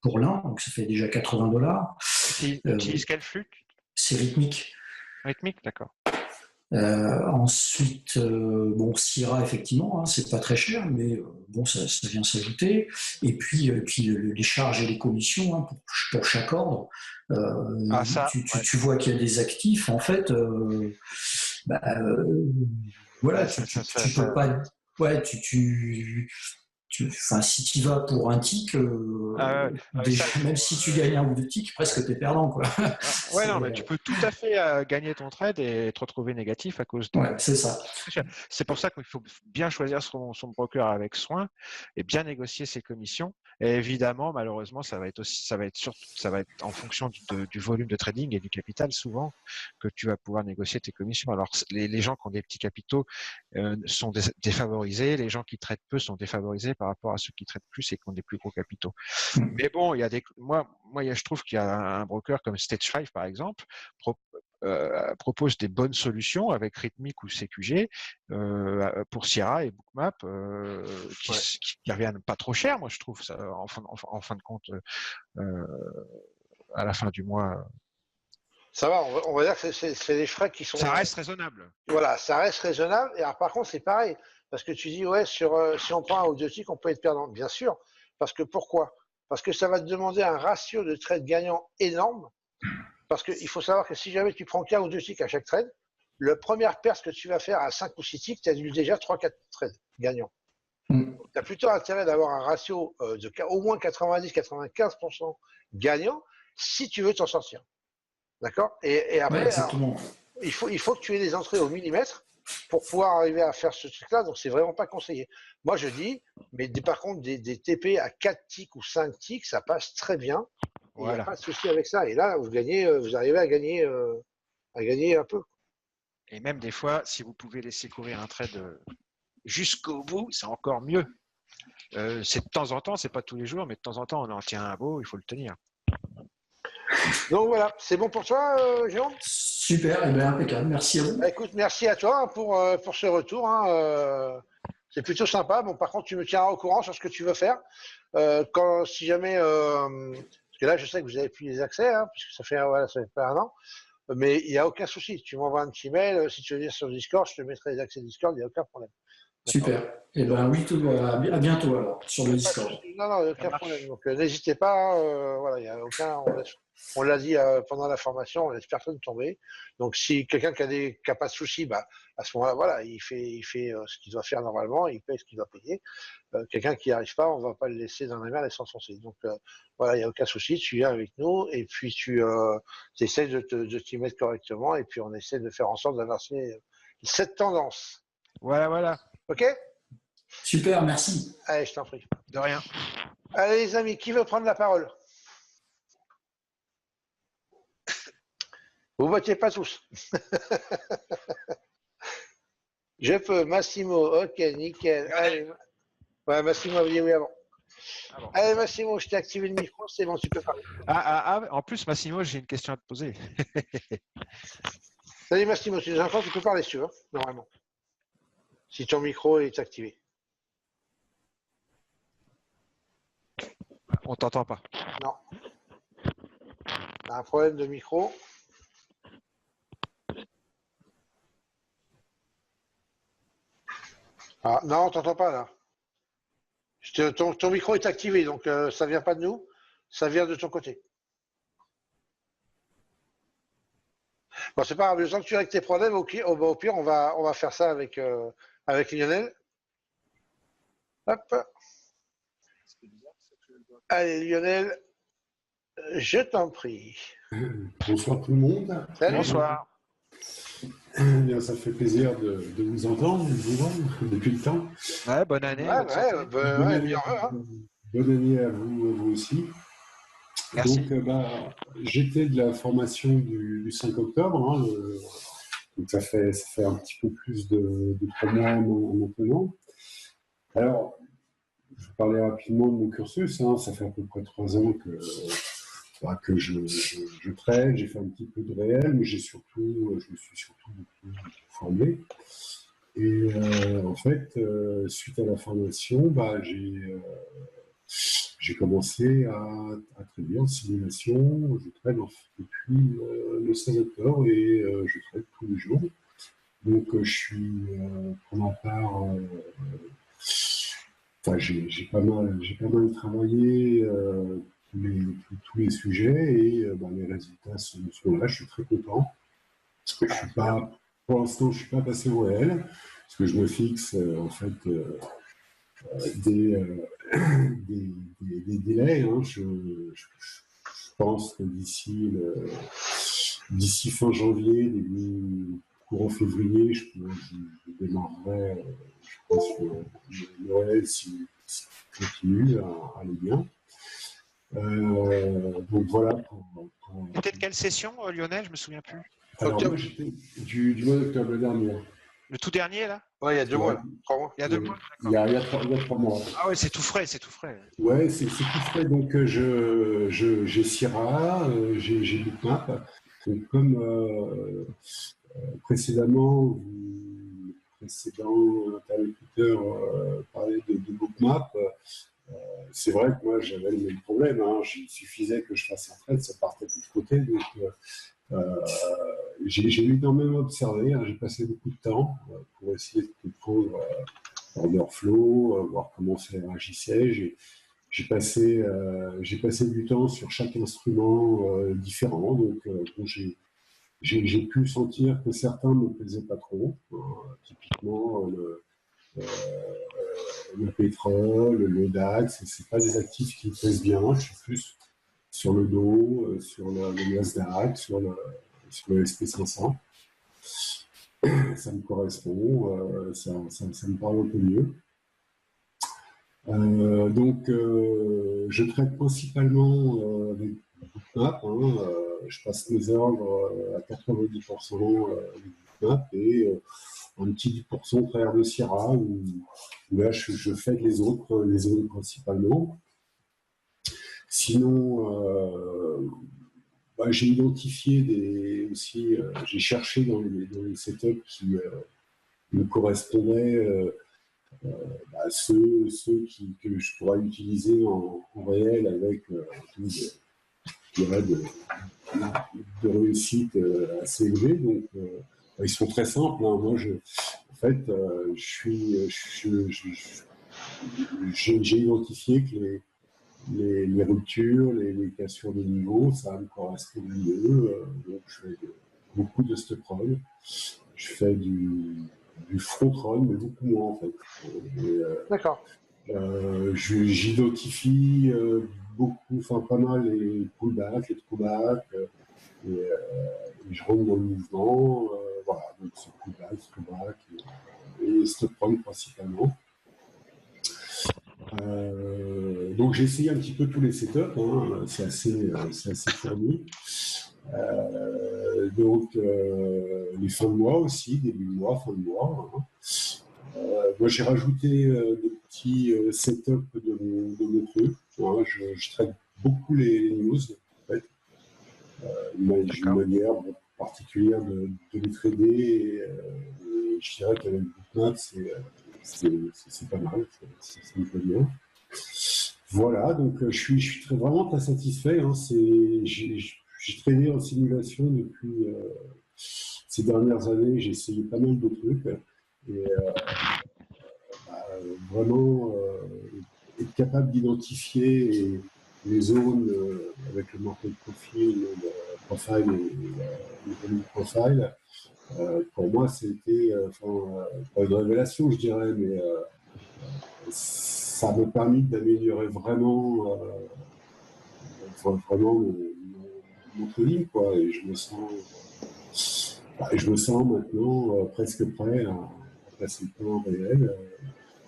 pour l'un, donc ça fait déjà 80 $. Tu utilises quel flux? C'est rythmique. Rythmique, d'accord. Ensuite, Sierra, effectivement, hein, c'est pas très cher, mais ça vient s'ajouter. Et puis les charges et les commissions, hein, pour chaque ordre. Tu vois qu'il y a des actifs, en fait. Voilà, tu peux pas. Ouais, si tu vas pour un tick, déjà, même si tu gagnes un ou deux ticks, presque tu es perdant, quoi. Ouais, non, mais tu peux tout à fait gagner ton trade et te retrouver négatif à cause de. Ouais, c'est ça. C'est pour ça qu'il faut bien choisir son broker avec soin et bien négocier ses commissions. Et évidemment, malheureusement, ça va être en fonction du volume de trading et du capital souvent que tu vas pouvoir négocier tes commissions. Alors, les gens qui ont des petits capitaux sont défavorisés. Les gens qui traitent peu sont défavorisés par rapport à ceux qui traitent plus et qui ont des plus gros capitaux. Mais bon, je trouve qu'il y a un broker comme Stage 5, par exemple, propose des bonnes solutions avec Rhythmic ou CQG pour Sierra et Bookmap qui reviennent pas trop cher, moi je trouve, ça, en fin de compte, à la fin du mois. Ça va, on va dire que c'est des frais qui sont. Ça reste raisonnable. Voilà, ça reste raisonnable. Et alors, par contre, c'est pareil. Parce que tu dis, ouais, si on prend un ou deux ticks, on peut être perdant. Bien sûr. Parce que pourquoi? Parce que ça va te demander un ratio de trade gagnant énorme. Parce qu'il faut savoir que si jamais tu prends qu'un ou deux ticks à chaque trade, la première perce que tu vas faire à 5 ou 6 ticks, tu as déjà 3-4 trades gagnants. Tu as plutôt intérêt d'avoir un ratio de au moins 90-95% gagnant si tu veux t'en sortir. D'accord? Et après, exactement. Il faut que tu aies des entrées au millimètre pour pouvoir arriver à faire ce truc-là. Donc, c'est vraiment pas conseillé. Moi, je dis, mais par contre, des TP à 4 ticks ou 5 ticks, ça passe très bien. Il n'y a pas de souci avec ça. Et là, vous arrivez à gagner un peu. Et même des fois, si vous pouvez laisser courir un trade jusqu'au bout, c'est encore mieux. C'est de temps en temps, c'est pas tous les jours, mais de temps en temps, on en tient un beau, il faut le tenir. Donc voilà, c'est bon pour toi, Jérôme? Super, et bien impeccable. Merci à vous. Écoute, merci à toi pour ce retour. C'est plutôt sympa. Bon, par contre, tu me tiendras au courant sur ce que tu veux faire. Si jamais, parce que là, je sais que vous avez plus les accès, puisque ça fait pas un an. Mais il n'y a aucun souci. Tu m'envoies un petit mail. Si tu veux venir sur le Discord, je te mettrai les accès Discord. Il n'y a aucun problème. Super. Et ben oui, à bientôt alors sur le Discord. Non, il n'y a aucun problème. Donc n'hésitez pas. Voilà, il y a aucun. On l'a dit pendant la formation, on laisse personne tomber. Donc si quelqu'un qui a pas de souci, à ce moment-là, voilà, il fait ce qu'il doit faire normalement, il paye ce qu'il doit payer. Quelqu'un qui n'y arrive pas, on ne va pas le laisser dans la mer et s'enfoncer. Donc voilà, il n'y a aucun souci, tu viens avec nous et puis tu essaies de t'y mettre correctement et puis on essaie de faire en sorte d'inverser cette tendance. Voilà. Ok? Super, merci. Allez, je t'en prie. De rien. Allez les amis, qui veut prendre la parole? Vous votez pas tous. Je peux, Massimo, ok, nickel. Allez. Ouais, Massimo a dit oui avant. Allez Massimo, je t'ai activé le micro, c'est bon, tu peux parler. En plus, Massimo, j'ai une question à te poser. Salut Massimo, tu es enfant, tu peux parler si tu veux, normalement. Si ton micro est activé. On t'entend pas. Non. T'as un problème de micro. Ah, non, on t'entend pas là. Ton micro est activé, donc ça vient pas de nous, ça vient de ton côté. Bon, c'est pas grave, le temps que tu règles tes problèmes, au pire, on va faire ça avec Lionel. Hop. Allez, Lionel, je t'en prie. Bonsoir tout le monde. Salut. Bonsoir. Bien, ça fait plaisir de vous entendre, depuis le temps. Ouais, bonne année. Bonne année à vous aussi. Merci. Donc, j'étais de la formation du 5 octobre. Donc ça fait un petit peu plus de 3 mois maintenant. Alors, je vais parler rapidement de mon cursus. Ça fait à peu près 3 ans que je trade, j'ai fait un petit peu de réel, mais je me suis surtout beaucoup formé. Et en fait, suite à la formation, j'ai commencé à trader en simulation. Je trade depuis le 16 octobre et je trade tous les jours. Donc, je suis, pour ma part, j'ai pas mal travaillé tous les sujets et les résultats sont là. Je suis très content. Pour l'instant, je ne suis pas passé au réel parce que je me fixe des délais. Hein. Je pense que d'ici fin janvier, début courant février, je démarrerai, je pense, le réel si continue à aller bien. Donc voilà. C'était de quelle session, Lionel? Je me souviens plus. Alors moi, j'étais du mois d'octobre dernier. Le tout dernier, là? Ouais, il y a 2 mois, 3 mois. Il y a 2 mois? Il y a 3 mois. Ah ouais, c'est tout frais, c'est tout frais. Ouais, c'est tout frais. Donc, j'ai Sierra, j'ai Bookmap. Donc, comme précédemment, le précédent interlocuteur parlait de Bookmap, c'est vrai que moi, j'avais le même problème. Hein. Il suffisait que je fasse un trade, ça partait de l'autre côté. Donc, j'ai énormément observé. Hein. J'ai passé beaucoup de temps pour essayer de comprendre order flow, voir comment ça réagissait. J'ai passé du temps sur chaque instrument différent. Donc, bon, j'ai pu sentir que certains ne me plaisaient pas trop. Typiquement, le pétrole, le DAX, c'est pas des actifs qui me plaisent bien. Je suis plus sur le Dow, sur le Nasdaq, sur le SP500. Ça me correspond, ça me parle un peu mieux. Donc, je traite principalement avec Bookmap. Hein, je passe mes ordres à 90% avec Bookmap et un petit 10% au travers de Sierra, où là, je fais les autres principalement. Sinon, j'ai identifié j'ai cherché dans les setups qui me correspondaient, ceux que je pourrais utiliser en réel avec de réussite assez élevée. Donc, ils sont très simples. Hein. Moi, j'ai identifié que les ruptures, les cassures de niveau, ça me correspond mieux. Donc, je fais beaucoup de stop run. Je fais du front run, mais beaucoup moins en fait. D'accord. J'identifie beaucoup, enfin pas mal les pullbacks, les throwbacks, et je rentre dans le mouvement. Voilà, donc c'est pullback, throwback et stop run principalement. Donc j'ai essayé un petit peu tous les setups, hein, c'est assez fourni. Donc les fins de mois aussi, début de mois, fin de mois. Hein. Moi j'ai rajouté des petits setups de mon truc. Hein. Je traite beaucoup les news, en fait. J'ai une manière particulière de les trader et je dirais qu'avec Bookmap, c'est pas mal, ça me plaît bien. Voilà, donc je suis vraiment très satisfait. Hein. J'ai tradé en simulation depuis ces dernières années, j'ai essayé pas mal de trucs. Et vraiment être capable d'identifier les zones avec le market profile, le profile et le volume profile. Pour moi, c'était pas une révélation, je dirais, mais ça m'a permis d'améliorer vraiment mon trading, quoi. Et je me sens maintenant presque prêt à passer le temps réel.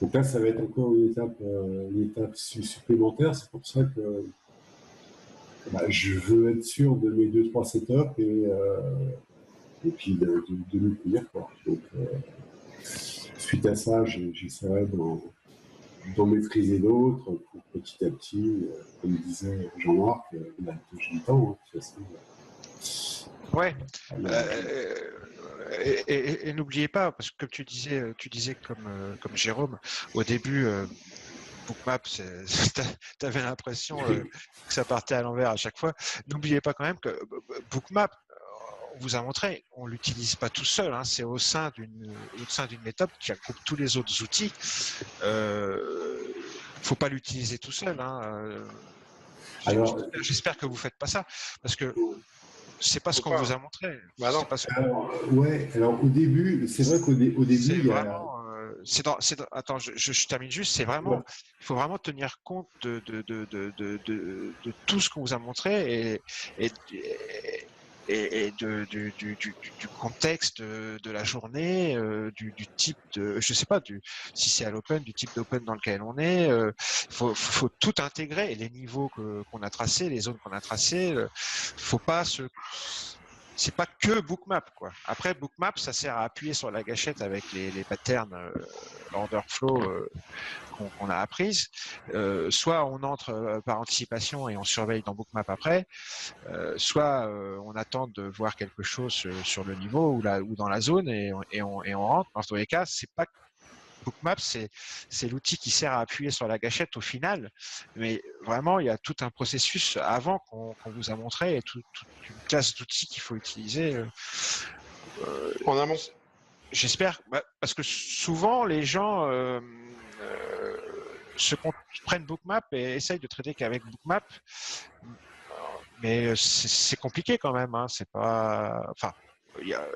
Donc là, ça va être encore une étape supplémentaire. C'est pour ça que je veux être sûr de mes 2-3 setups et puis de me tenir, quoi. Donc, suite à ça, j'essaierai d'en maîtriser d'autres pour petit à petit, comme disait Jean-Marc, il a le temps, hein, de toute façon. Ouais. Et n'oubliez pas, parce que tu disais comme Jérôme, au début, Bookmap, tu avais l'impression que ça partait à l'envers à chaque fois. N'oubliez pas quand même que Bookmap, on vous a montré, on ne l'utilise pas tout seul, hein, c'est au sein d'une méthode qui regroupe tous les autres outils. Il ne faut pas l'utiliser tout seul. Hein. J'espère que vous ne faites pas ça, parce que c'est pas ce qu'on vous a montré. Bah non. Alors au début, c'est vrai qu'au début, attends, je termine juste. C'est vraiment, il faut vraiment tenir compte de tout ce qu'on vous a montré et du contexte de la journée, du type de, je sais pas, si c'est à l'open, du type d'open dans lequel on est. Faut tout intégrer, et les niveaux qu'on a tracés, les zones qu'on a tracées. Faut pas c'est pas que Bookmap, quoi. Après, Bookmap, ça sert à appuyer sur la gâchette avec les patterns order flow qu'on a apprises. Soit on entre par anticipation et on surveille dans Bookmap après, soit on attend de voir quelque chose sur le niveau ou dans la zone et on rentre. Dans tous les cas, c'est pas Bookmap, c'est l'outil qui sert à appuyer sur la gâchette au final, mais vraiment il y a tout un processus avant qu'on vous a montré et toute une classe d'outils qu'il faut utiliser. En amont. J'espère, parce que souvent les gens prennent Bookmap et essayent de traiter qu'avec Bookmap, mais c'est compliqué quand même. Hein. C'est pas, enfin,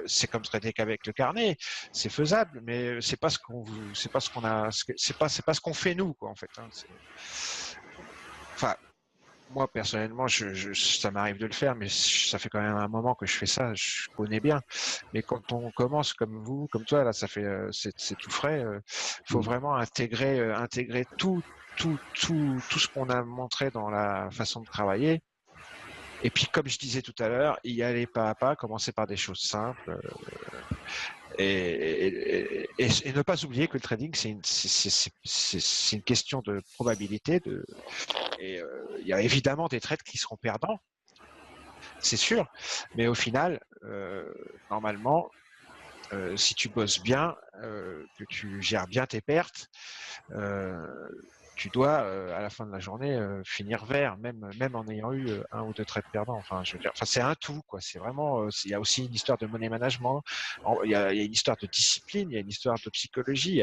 c'est comme traiter qu'avec le carnet, c'est faisable, mais c'est pas ce qu'on c'est pas ce qu'on fait nous, quoi, en fait. Hein. Enfin, moi personnellement, ça m'arrive de le faire, mais ça fait quand même un moment que je fais ça, je connais bien. Mais quand on commence comme vous, comme toi, là, ça fait, c'est tout frais. Faut vraiment intégrer tout ce qu'on a montré dans la façon de travailler. Et puis, comme je disais tout à l'heure, y aller pas à pas, commencer par des choses simples. Et ne pas oublier que le trading, c'est une question de probabilité. Il y a évidemment des trades qui seront perdants, c'est sûr. Mais au final, normalement, si tu bosses bien, que tu gères bien tes pertes, tu dois, à la fin de la journée, finir vert, même en ayant eu un ou deux trades perdants. Enfin, je veux dire, c'est un tout, quoi. C'est vraiment, il y a aussi une histoire de money management, il y a une histoire de discipline, il y a une histoire de psychologie.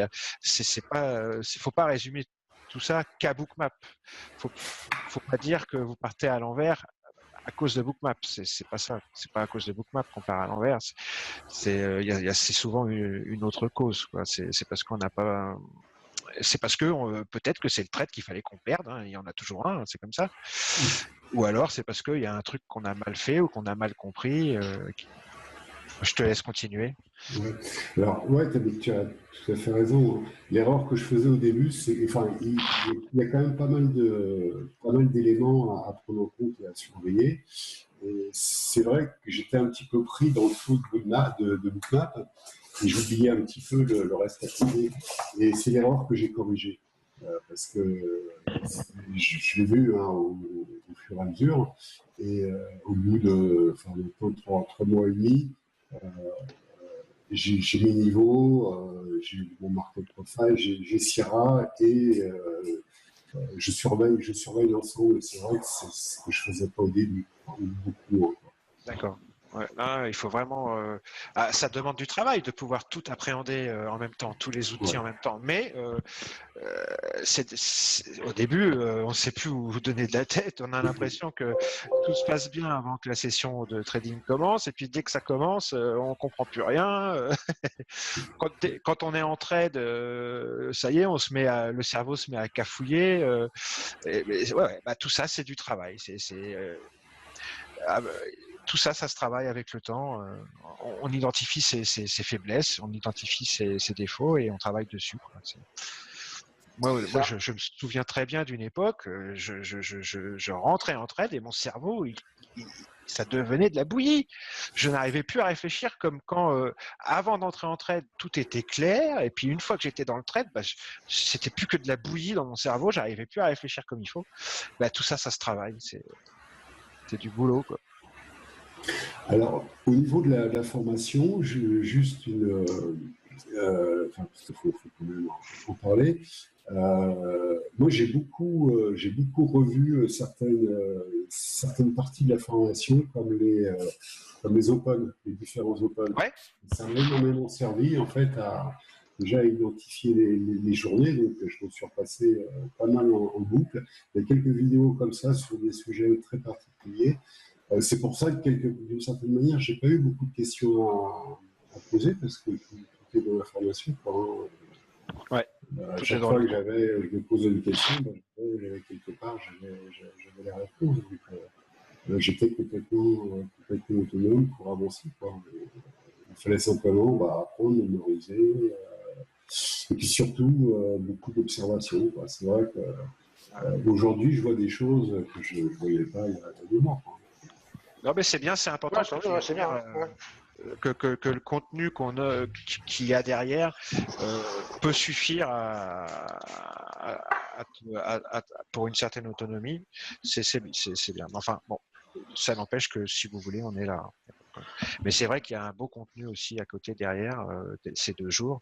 Faut pas résumer tout ça qu'à Bookmap. Faut pas dire que vous partez à l'envers à cause de Bookmap. C'est pas ça. C'est pas à cause de Bookmap qu'on part à l'envers. C'est souvent une autre cause, quoi. C'est parce qu'on n'a pas. C'est parce que peut-être que c'est le trade qu'il fallait qu'on perde, hein, il y en a toujours un, c'est comme ça. Ou alors c'est parce qu'il y a un truc qu'on a mal fait ou qu'on a mal compris. Je te laisse continuer. Ouais. Alors, ouais, tu as tout à fait raison. L'erreur que je faisais au début, c'est, enfin, il y a quand même pas mal d'éléments à prendre en compte et à surveiller. Et c'est vrai que j'étais un petit peu pris dans le flou de Bookmap et j'oubliais un petit peu le reste à côté. Et c'est l'erreur que j'ai corrigée. Parce que je l'ai vu au fur et à mesure. Et au bout de 3 mois et demi, j'ai mes niveaux, j'ai mon market profile, j'ai Sierra et je surveille l'ensemble. C'est vrai que c'est ce que je faisais pas au début, beaucoup. D'accord. Ouais, là, il faut vraiment. Ça demande du travail de pouvoir tout appréhender en même temps, tous les outils en même temps. Mais au début, on ne sait plus où vous donner de la tête. On a l'impression que tout se passe bien avant que la session de trading commence. Et puis dès que ça commence, on comprend plus rien. Quand on est en trade, ça y est, le cerveau se met à cafouiller. Tout ça, c'est du travail. Tout ça, ça se travaille avec le temps. On identifie ses faiblesses, on identifie ses défauts et on travaille dessus, quoi. Moi, je me souviens très bien d'une époque, je rentrais en trade et mon cerveau, ça devenait de la bouillie. Je n'arrivais plus à réfléchir comme quand, avant d'entrer en trade, tout était clair. Et puis une fois que j'étais dans le trade, c'était plus que de la bouillie dans mon cerveau. J'arrivais plus à réfléchir comme il faut. Tout ça, ça se travaille. C'est du boulot, quoi. Alors, au niveau de la formation, juste une. Parce qu'il faut quand même en parler. Moi, j'ai beaucoup revu certaines parties de la formation, comme les open, les différents open. Ouais. Ça m'a énormément servi, en fait, à déjà identifier les journées. Donc, je me suis repassé pas mal en boucle. Il y a quelques vidéos comme ça sur des sujets très particuliers. C'est pour ça que, d'une certaine manière, j'ai pas eu beaucoup de questions à poser parce que tout est dans la formation. À Tout est chaque dans fois le que je me posais une question, j'avais quelque part, j'avais la réponse. Donc, j'étais complètement autonome pour avancer, quoi. Il fallait simplement apprendre, mémoriser, et puis surtout beaucoup d'observation, quoi. C'est vrai qu'aujourd'hui, je vois des choses que je ne voyais pas il y a 2 mois, quoi. Non, mais c'est bien, c'est important Ouais, ce que tant tu mieux, viens ouais, de c'est bien. dire, Ouais. que le contenu qu'il y a derrière peut suffire pour une certaine autonomie. C'est bien. Enfin, bon, ça n'empêche que si vous voulez, on est là. Mais c'est vrai qu'il y a un beau contenu aussi à côté derrière ces 2 jours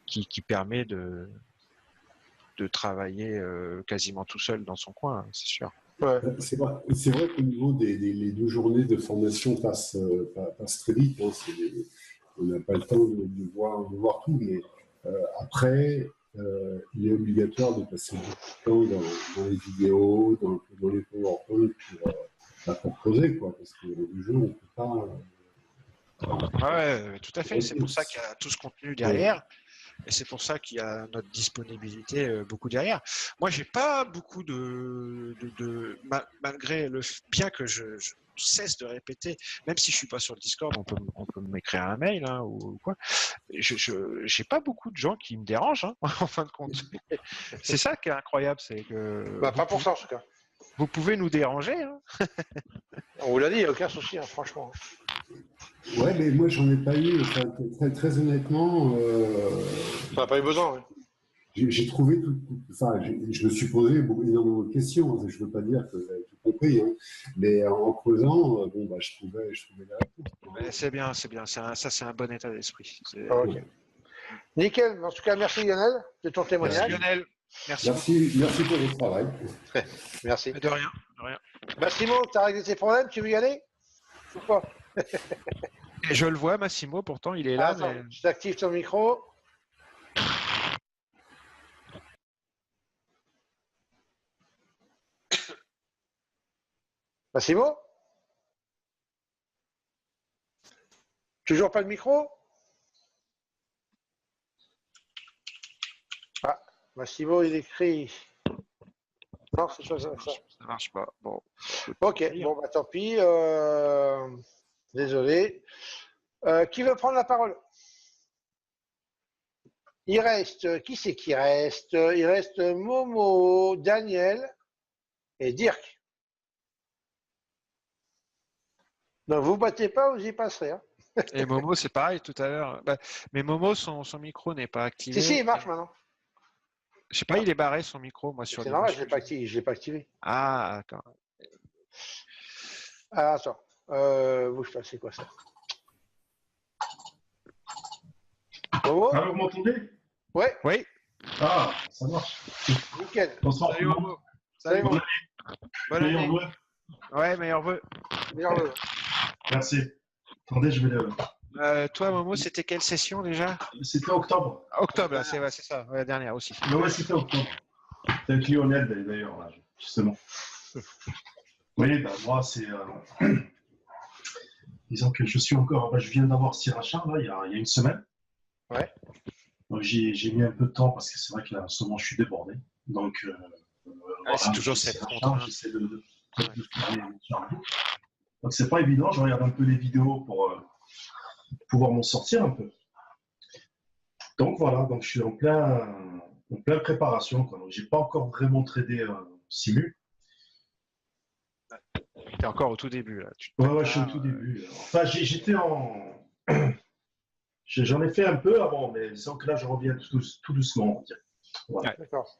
qui permet de travailler quasiment tout seul dans son coin, c'est sûr. Ouais. C'est vrai qu'au niveau les 2 journées de formation passent très vite, hein. On n'a pas le temps de voir tout, mais après, il est obligatoire de passer beaucoup de temps dans les vidéos, dans les PowerPoint pour creuser, quoi, parce que le jeu, on ne peut pas. Ouais, tout à fait. C'est pour ça qu'il y a tout ce contenu derrière. Et c'est pour ça qu'il y a notre disponibilité beaucoup derrière. Moi, j'ai pas beaucoup malgré le bien que je cesse de répéter, même si je suis pas sur le Discord, on peut m'écrire un mail hein, ou quoi. J'ai pas beaucoup de gens qui me dérangent hein, en fin de compte. C'est ça qui est incroyable, c'est que Pas pour ça en tout cas. vous pouvez nous déranger. Hein. On vous l'a dit, il n'y a aucun souci, hein, franchement. Ouais, mais moi, j'en ai pas eu. Enfin, très honnêtement. Ça n'a pas eu besoin, oui. J'ai trouvé tout. Enfin, je me suis posé énormément de questions. Je ne veux pas dire que j'avais tout compris, hein, mais en creusant, je trouvais la réponse. C'est bien, c'est bien. Ça, c'est un bon état d'esprit. Ok. Nickel. En tout cas, merci Lionel de ton témoignage. Merci Lionel. Merci pour votre travail. Merci. De rien. De rien. Massimo, tu as réglé tes problèmes, tu veux y aller ou pas? Et je le vois, Massimo, pourtant, il est là. Attends, Mais... je t'active ton micro. Massimo? Toujours pas de micro? Ah, Massimo, il écrit. Non, c'est pas ça. Ça marche pas. Bon. Ok, bon, bah tant pis. Désolé. Qui veut prendre la parole? Il reste, qui c'est qui reste? Il reste Momo, Daniel et Dirk. Donc vous battez pas, vous y passerez. Hein. Et Momo, c'est pareil tout à l'heure. Mais Momo, son micro n'est pas activé. Si, il marche maintenant. Je sais pas, il est barré son micro, moi sur C'est les. normal, je ne l'ai pas activé. Ah, d'accord. Ah, attends. Bouge pas, c'est quoi ça? Momo? Ah, vous m'entendez? Ouais. Oui. Ah, ça marche. Nickel. Bonsoir. Salut Momo. Salut Momo. Bonne année. Meilleur vœu. Ouais, meilleur vœu. Meilleur vœu. Merci. Attendez, je vais le. Toi, Momo, c'était quelle session déjà? C'était octobre. Octobre, là, c'est ça. Ouais, la dernière aussi. Ouais, c'était octobre. C'était avec Lionel d'ailleurs, là, justement. Oui, ben moi, c'est. Disons que je suis encore. Je viens d'avoir Sirachat, là, il y a 1 semaine. Ouais. Donc j'ai mis un peu de temps parce que c'est vrai que là, en ce moment, je suis débordé. Donc. Voilà, c'est toujours cette contrainte. J'essaie de faire les charges. Donc c'est pas évident, je regarde un peu les vidéos pour pouvoir m'en sortir un peu. Donc voilà, donc je suis en pleine préparation. Donc j'ai pas encore vraiment tradé Simu. T'es encore au tout début là. Ouais, je suis au tout début. Enfin, j'étais en. J'en ai fait un peu avant, mais c'est que là je reviens tout doucement, on va dire. Voilà. Ouais. D'accord.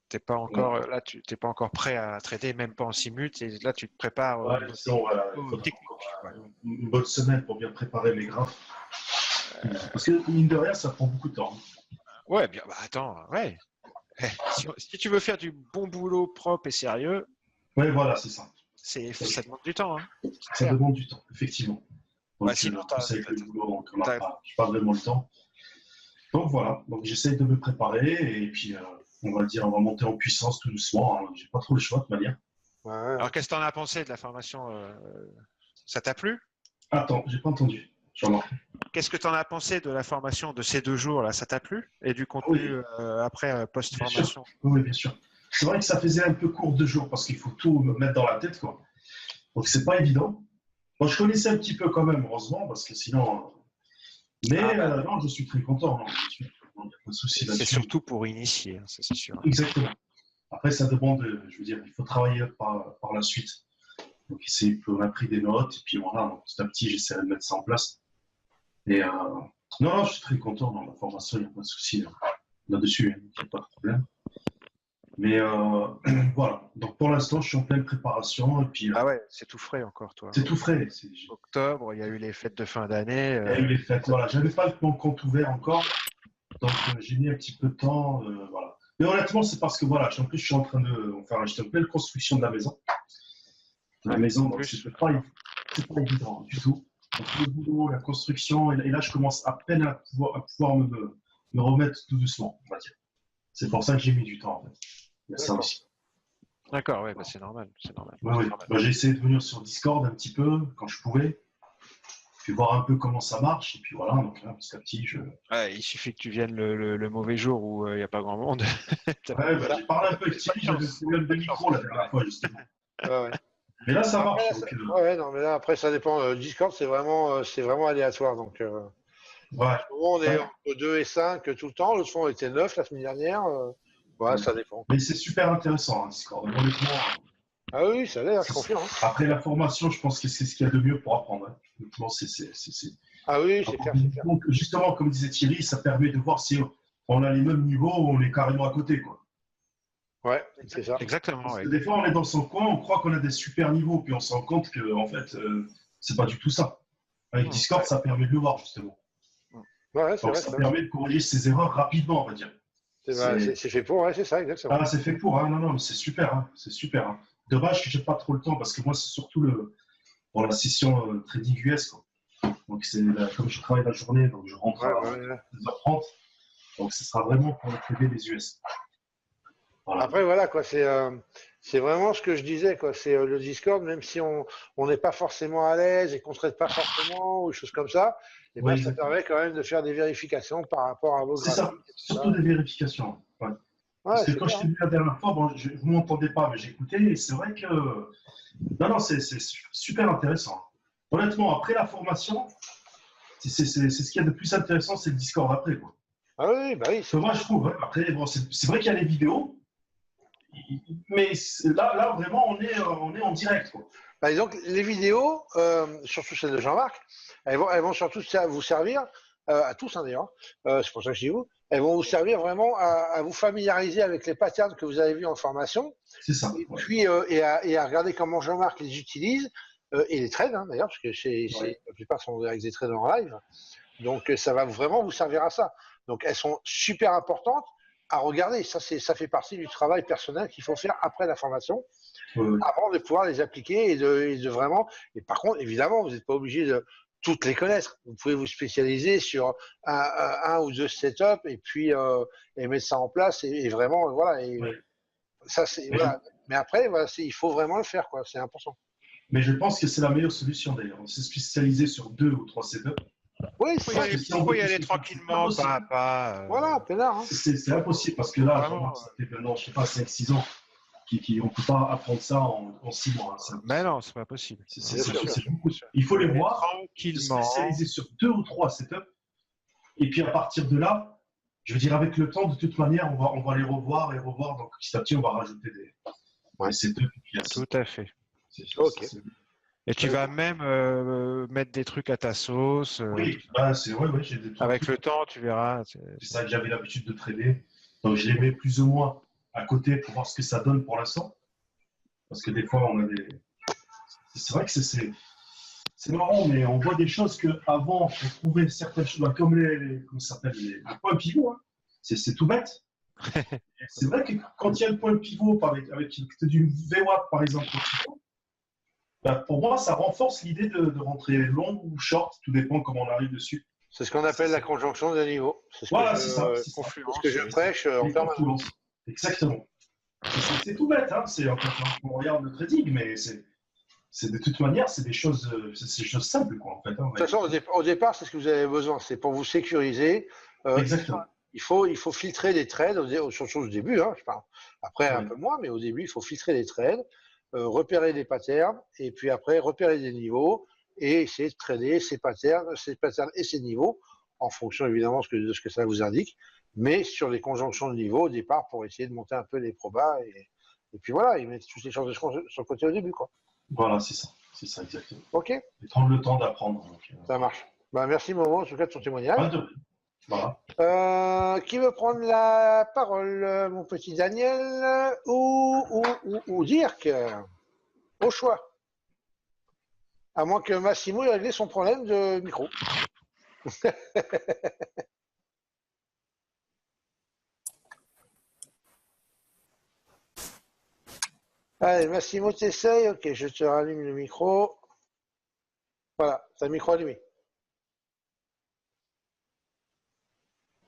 T'es pas encore là, t'es pas encore prêt à trader, même pas en simul. Et là, tu te prépares. Ouais, disons, voilà, il faudra encore une bonne semaine pour bien préparer les graphes. Parce que mine de rien, ça prend beaucoup de temps. Ouais, bien. Bah, attends, ouais. Si tu veux faire du bon boulot propre et sérieux. Ouais, voilà, c'est ça. Ça demande du temps. Hein. Ça demande du temps, effectivement. Donc, bah, sinon, avec le boulot, donc on n'a pas vraiment le temps. Donc voilà, donc j'essaie de me préparer et puis on va monter en puissance tout doucement. Hein. J'ai pas trop le choix de toute manière. Ouais. Alors qu'est-ce que t'en as pensé de la formation? Ça t'a plu? Attends, j'ai pas entendu. Je remarque. qu'est-ce que tu en as pensé de la formation de ces 2 jours là? Ça t'a plu? Et du contenu après post-formation? Oui, bien sûr. C'est vrai que ça faisait un peu court 2 jours parce qu'il faut tout me mettre dans la tête, quoi. Donc c'est pas évident. Moi, je connaissais un petit peu quand même, heureusement, parce que sinon. Mais non, je suis très content. Non, bien sûr. Non, il n'y a pas de souci là-dessus. C'est surtout pour initier, hein, ça c'est sûr. Exactement. Après, ça demande, je veux dire, il faut travailler par la suite. Donc, on a pris des notes, et puis voilà, donc, petit à petit, j'essaierai de mettre ça en place. Et non, je suis très content dans la formation, il n'y a pas de souci là-dessus, il n'y a pas de problème. Mais voilà, donc pour l'instant, je suis en pleine préparation. Et puis, ah ouais, c'est tout frais encore, toi. C'est tout frais. Octobre, il y a eu les fêtes de fin d'année. Il y a eu les fêtes, voilà. Je n'avais pas mon compte ouvert encore, donc j'ai mis un petit peu de temps, voilà. Mais honnêtement, c'est parce que voilà, en plus, je suis en train de, enfin, j'étais en pleine construction de la maison. La maison, donc c'est pas évident du tout. Donc, le boulot, la construction, et là, je commence à peine à pouvoir me remettre tout doucement, on va dire. C'est pour ça que j'ai mis du temps, en fait. Il y a ça aussi. D'accord, ouais, bah c'est normal. C'est normal. Ouais. Bah, j'ai essayé de venir sur Discord un petit peu quand je pouvais, puis voir un peu comment ça marche, et puis voilà, donc là, petit à petit, ouais, il suffit que tu viennes le mauvais jour où il n'y a pas grand monde. Ouais, bah, j'ai parlé un peu avec Thierry, j'avais le problème de micro la dernière fois, justement. Ouais. Mais là, ça marche. Après, ouais, non, mais là, après, ça dépend. Discord, c'est vraiment aléatoire. Donc, ouais. on est entre 2 et 5 tout le temps. L'autre fois, on était 9 la semaine dernière. Ouais, ça dépend. Mais c'est super intéressant, hein, Discord. Honnêtement. Ah oui, ça l'est, je confirme. Hein. Après la formation, je pense que c'est ce qu'il y a de mieux pour apprendre. Hein. Honnêtement, Ah oui, c'est clair. Donc, justement, comme disait Thierry, ça permet de voir si on a les mêmes niveaux ou on est carrément à côté, quoi. Ouais, c'est ça. Exactement. Parce que des fois, on est dans son coin, on croit qu'on a des super niveaux, puis on se rend compte que, en fait, c'est pas du tout ça. Avec Discord, ça permet de le voir, justement. Ouais, c'est donc, vrai. Ça permet de corriger ses erreurs rapidement, on va dire. C'est fait pour, ouais, c'est ça, exactement. Ah, c'est fait pour, hein. Non, mais c'est super, hein. C'est super. Hein. Dommage que j'ai pas trop le temps, parce que moi, c'est surtout pour la session trading US, quoi. Donc, comme je travaille la journée, donc je rentre à 2h30. Donc, ce sera vraiment pour le trader des US. Voilà. Après, voilà, quoi, c'est vraiment ce que je disais, quoi. C'est le Discord, même si on n'est pas forcément à l'aise et qu'on ne traite pas forcément ou des choses comme ça, et ben, ça permet quand même de faire des vérifications par rapport à vos graphiques. C'est ça, surtout des vérifications. Ouais. Parce que quand je t'ai vu la dernière fois, bon, vous ne m'entendez pas, mais j'écoutais, et c'est vrai que. Non, c'est super intéressant. Honnêtement, après la formation, c'est ce qu'il y a de plus intéressant, c'est le Discord après, quoi. Ah oui, bah oui. Moi, je trouve. Hein. Après, bon, c'est vrai qu'il y a les vidéos, mais là vraiment, on est en direct, quoi. Bah, donc, les vidéos, surtout celles de Jean-Marc, elles vont surtout vous servir, à tous hein, d'ailleurs, c'est pour ça que je dis vous, elles vont vous servir vraiment à vous familiariser avec les patterns que vous avez vus en formation. C'est ça. Et puis, et à regarder comment Jean-Marc les utilise, et les trades hein, d'ailleurs, parce que la plupart sont avec des trades en live. Donc, ça va vraiment vous servir à ça. Donc, elles sont super importantes à regarder. Ça fait partie du travail personnel qu'il faut faire après la formation, avant de pouvoir les appliquer et de vraiment. Et par contre, évidemment, vous n'êtes pas obligé de toutes les connaître. Vous pouvez vous spécialiser sur un ou 2 setups et puis et mettre ça en place et vraiment voilà. Et ça c'est voilà. Mais après, voilà, il faut vraiment le faire quoi. C'est important. Mais je pense que c'est la meilleure solution d'ailleurs. On s'est spécialisé sur 2 ou 3 setups. Oui, il faut y aller tranquillement, pas à pas. Voilà, pénard. Hein. C'est impossible parce que là, ça fait maintenant, je sais pas, 5-6 ans on ne peut pas apprendre ça en 6 mois. Hein, mais non, c'est pas possible. C'est beaucoup. Il faut les voir, se spécialiser sur 2 ou 3 setups. Et puis à partir de là, je veux dire, avec le temps, de toute manière, on va les revoir et revoir. Donc petit à petit, on va rajouter des setups. Tout à fait. Ok. Et tu vas même mettre des trucs à ta sauce. Oui, j'ai des trucs. Avec le temps, tu verras. C'est ça que j'avais l'habitude de trader. Donc, je les mets plus ou moins à côté pour voir ce que ça donne pour l'instant. Parce que des fois, on a des. C'est vrai que c'est marrant, mais on voit des choses qu'avant, on trouvait certaines choses, comme comment ça s'appelle, les points pivots. Hein. C'est tout bête. C'est vrai que quand il y a le point pivot avec du VWAP, par exemple, bah, pour moi, ça renforce l'idée de rentrer long ou short, tout dépend comment on arrive dessus. C'est ce qu'on appelle la conjonction de niveaux. C'est ce que je prêche en permanence. Exactement. C'est tout bête, hein. On regarde le trading, mais de toute manière, c'est des choses simples, quoi, en fait. Hein, De toute façon, au départ, c'est ce que vous avez besoin. C'est pour vous sécuriser. Exactement. Il faut filtrer les trades, surtout au début. Hein, je parle. Après, un Ouais. peu moins, mais au début, il faut filtrer les trades, repérer des patterns, et puis après, repérer des niveaux, et essayer de trader ces patterns et ces niveaux, en fonction évidemment de ce que ça vous indique, mais sur les conjonctions de niveaux au départ, pour essayer de monter un peu les probas. Et puis voilà, ils mettent toutes les chances de sur le côté au début, quoi. Voilà, c'est ça exactement. Ok, Et prendre le temps d'apprendre. ça marche. Bah, merci Momo, en tout cas de ton témoignage. Pas de rien. Voilà. Qui veut prendre la parole, mon petit Daniel ou Dirk? Au choix. À moins que Massimo ait réglé son problème de micro. Allez, Massimo, t'essayes. Ok, je te rallume le micro. Voilà, t'as le micro allumé.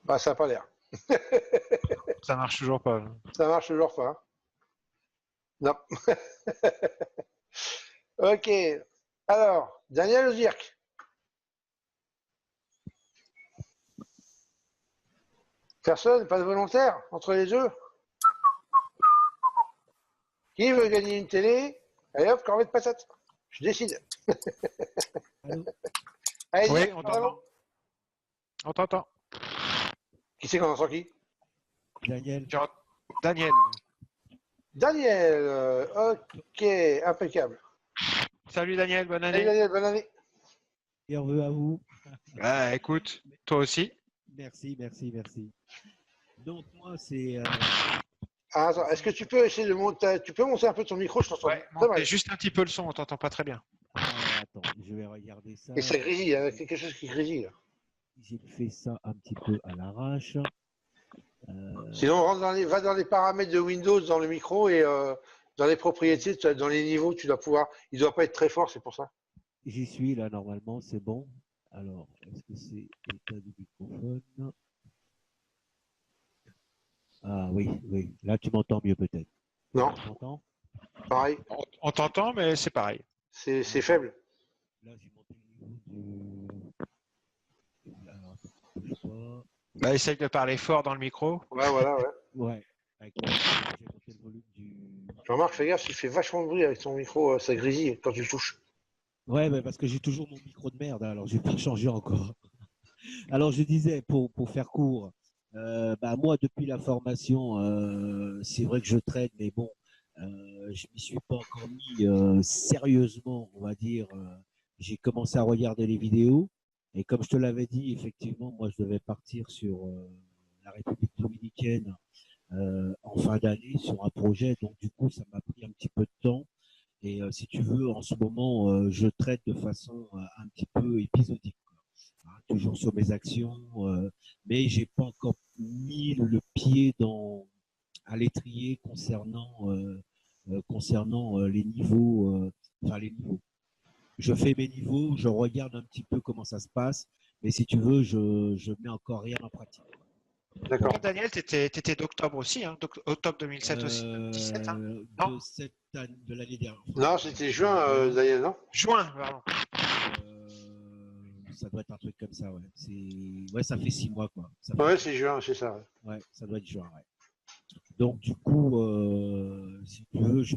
Bah, ça n'a pas l'air. Ça marche toujours pas. Ça marche toujours pas. Hein. Non. Ok. Alors, Daniel ou Dirk? Personne? Pas de volontaire entre les deux? Qui veut gagner une télé? Allez hop, corvée de patates. Je décide. Allez, Oui, Dirk, on bravo. t'entend. On t'entend. Qui c'est qu'on entend qui? Daniel. Daniel. Daniel. Ok, impeccable. Salut Daniel, bonne Salut année. Daniel, bonne année. Heureux à vous. Ah, écoute, toi aussi. Merci, merci, merci. Donc, moi, c'est. Ah, attends, est-ce que tu peux essayer de monter, tu peux monter un peu ton micro, je t'entends Ouais, très mal. montez juste un petit peu le son, on t'entend pas très bien. Attends, je vais regarder ça. Et ça grésille, il y a quelque chose qui grésille. Là. J'ai fait ça un petit peu à l'arrache. Sinon, va dans les paramètres de Windows, dans le micro et dans les propriétés, dans les niveaux, tu dois pouvoir. Il ne doit pas être très fort, c'est pour ça. J'y suis là, normalement, c'est bon. Alors, est-ce que c'est l'état du microphone? Ah oui, oui. Là, tu m'entends mieux peut-être. Non, Tu m'entends? pareil, On t'entend, mais c'est pareil. c'est faible. Là, j'ai monté le niveau du. Alors, attends, bouge pas. Bah, essaye de parler fort dans le micro. Ouais, voilà, ouais. Ouais. Avec j'ai monté le volume du. Jean-Marc, fais gaffe, il fait vachement de bruit avec ton micro, ça grésille quand tu le touches. Ouais, mais parce que j'ai toujours mon micro de merde, alors je vais pas changer encore. Alors je disais, pour faire court, bah, moi depuis la formation, c'est vrai que je traîne, mais bon, je m'y suis pas encore mis sérieusement, on va dire. J'ai commencé à regarder les vidéos, et comme je te l'avais dit, effectivement, moi je devais partir sur la République dominicaine en fin d'année sur un projet, donc du coup ça m'a pris un petit peu de temps. Et si tu veux, en ce moment, je traite de façon un petit peu épisodique, quoi. Hein, toujours sur mes actions, mais j'ai pas encore mis le pied à l'étrier concernant les niveaux, enfin les niveaux. Je fais mes niveaux, je regarde un petit peu comment ça se passe, mais si tu veux, je mets encore rien en pratique. D'accord. Toi, Daniel, tu étais d'octobre aussi, hein, octobre 2007 aussi. 17, hein. Non, De l'année dernière. Non, c'était juin, Daniel, non? juin, pardon. Ça doit être un truc comme ça, ouais. Ouais, ça fait 6 mois, quoi. Ouais, c'est juin, c'est ça. Ouais. Ouais, ça doit être juin, ouais. Donc, du coup, si tu veux, je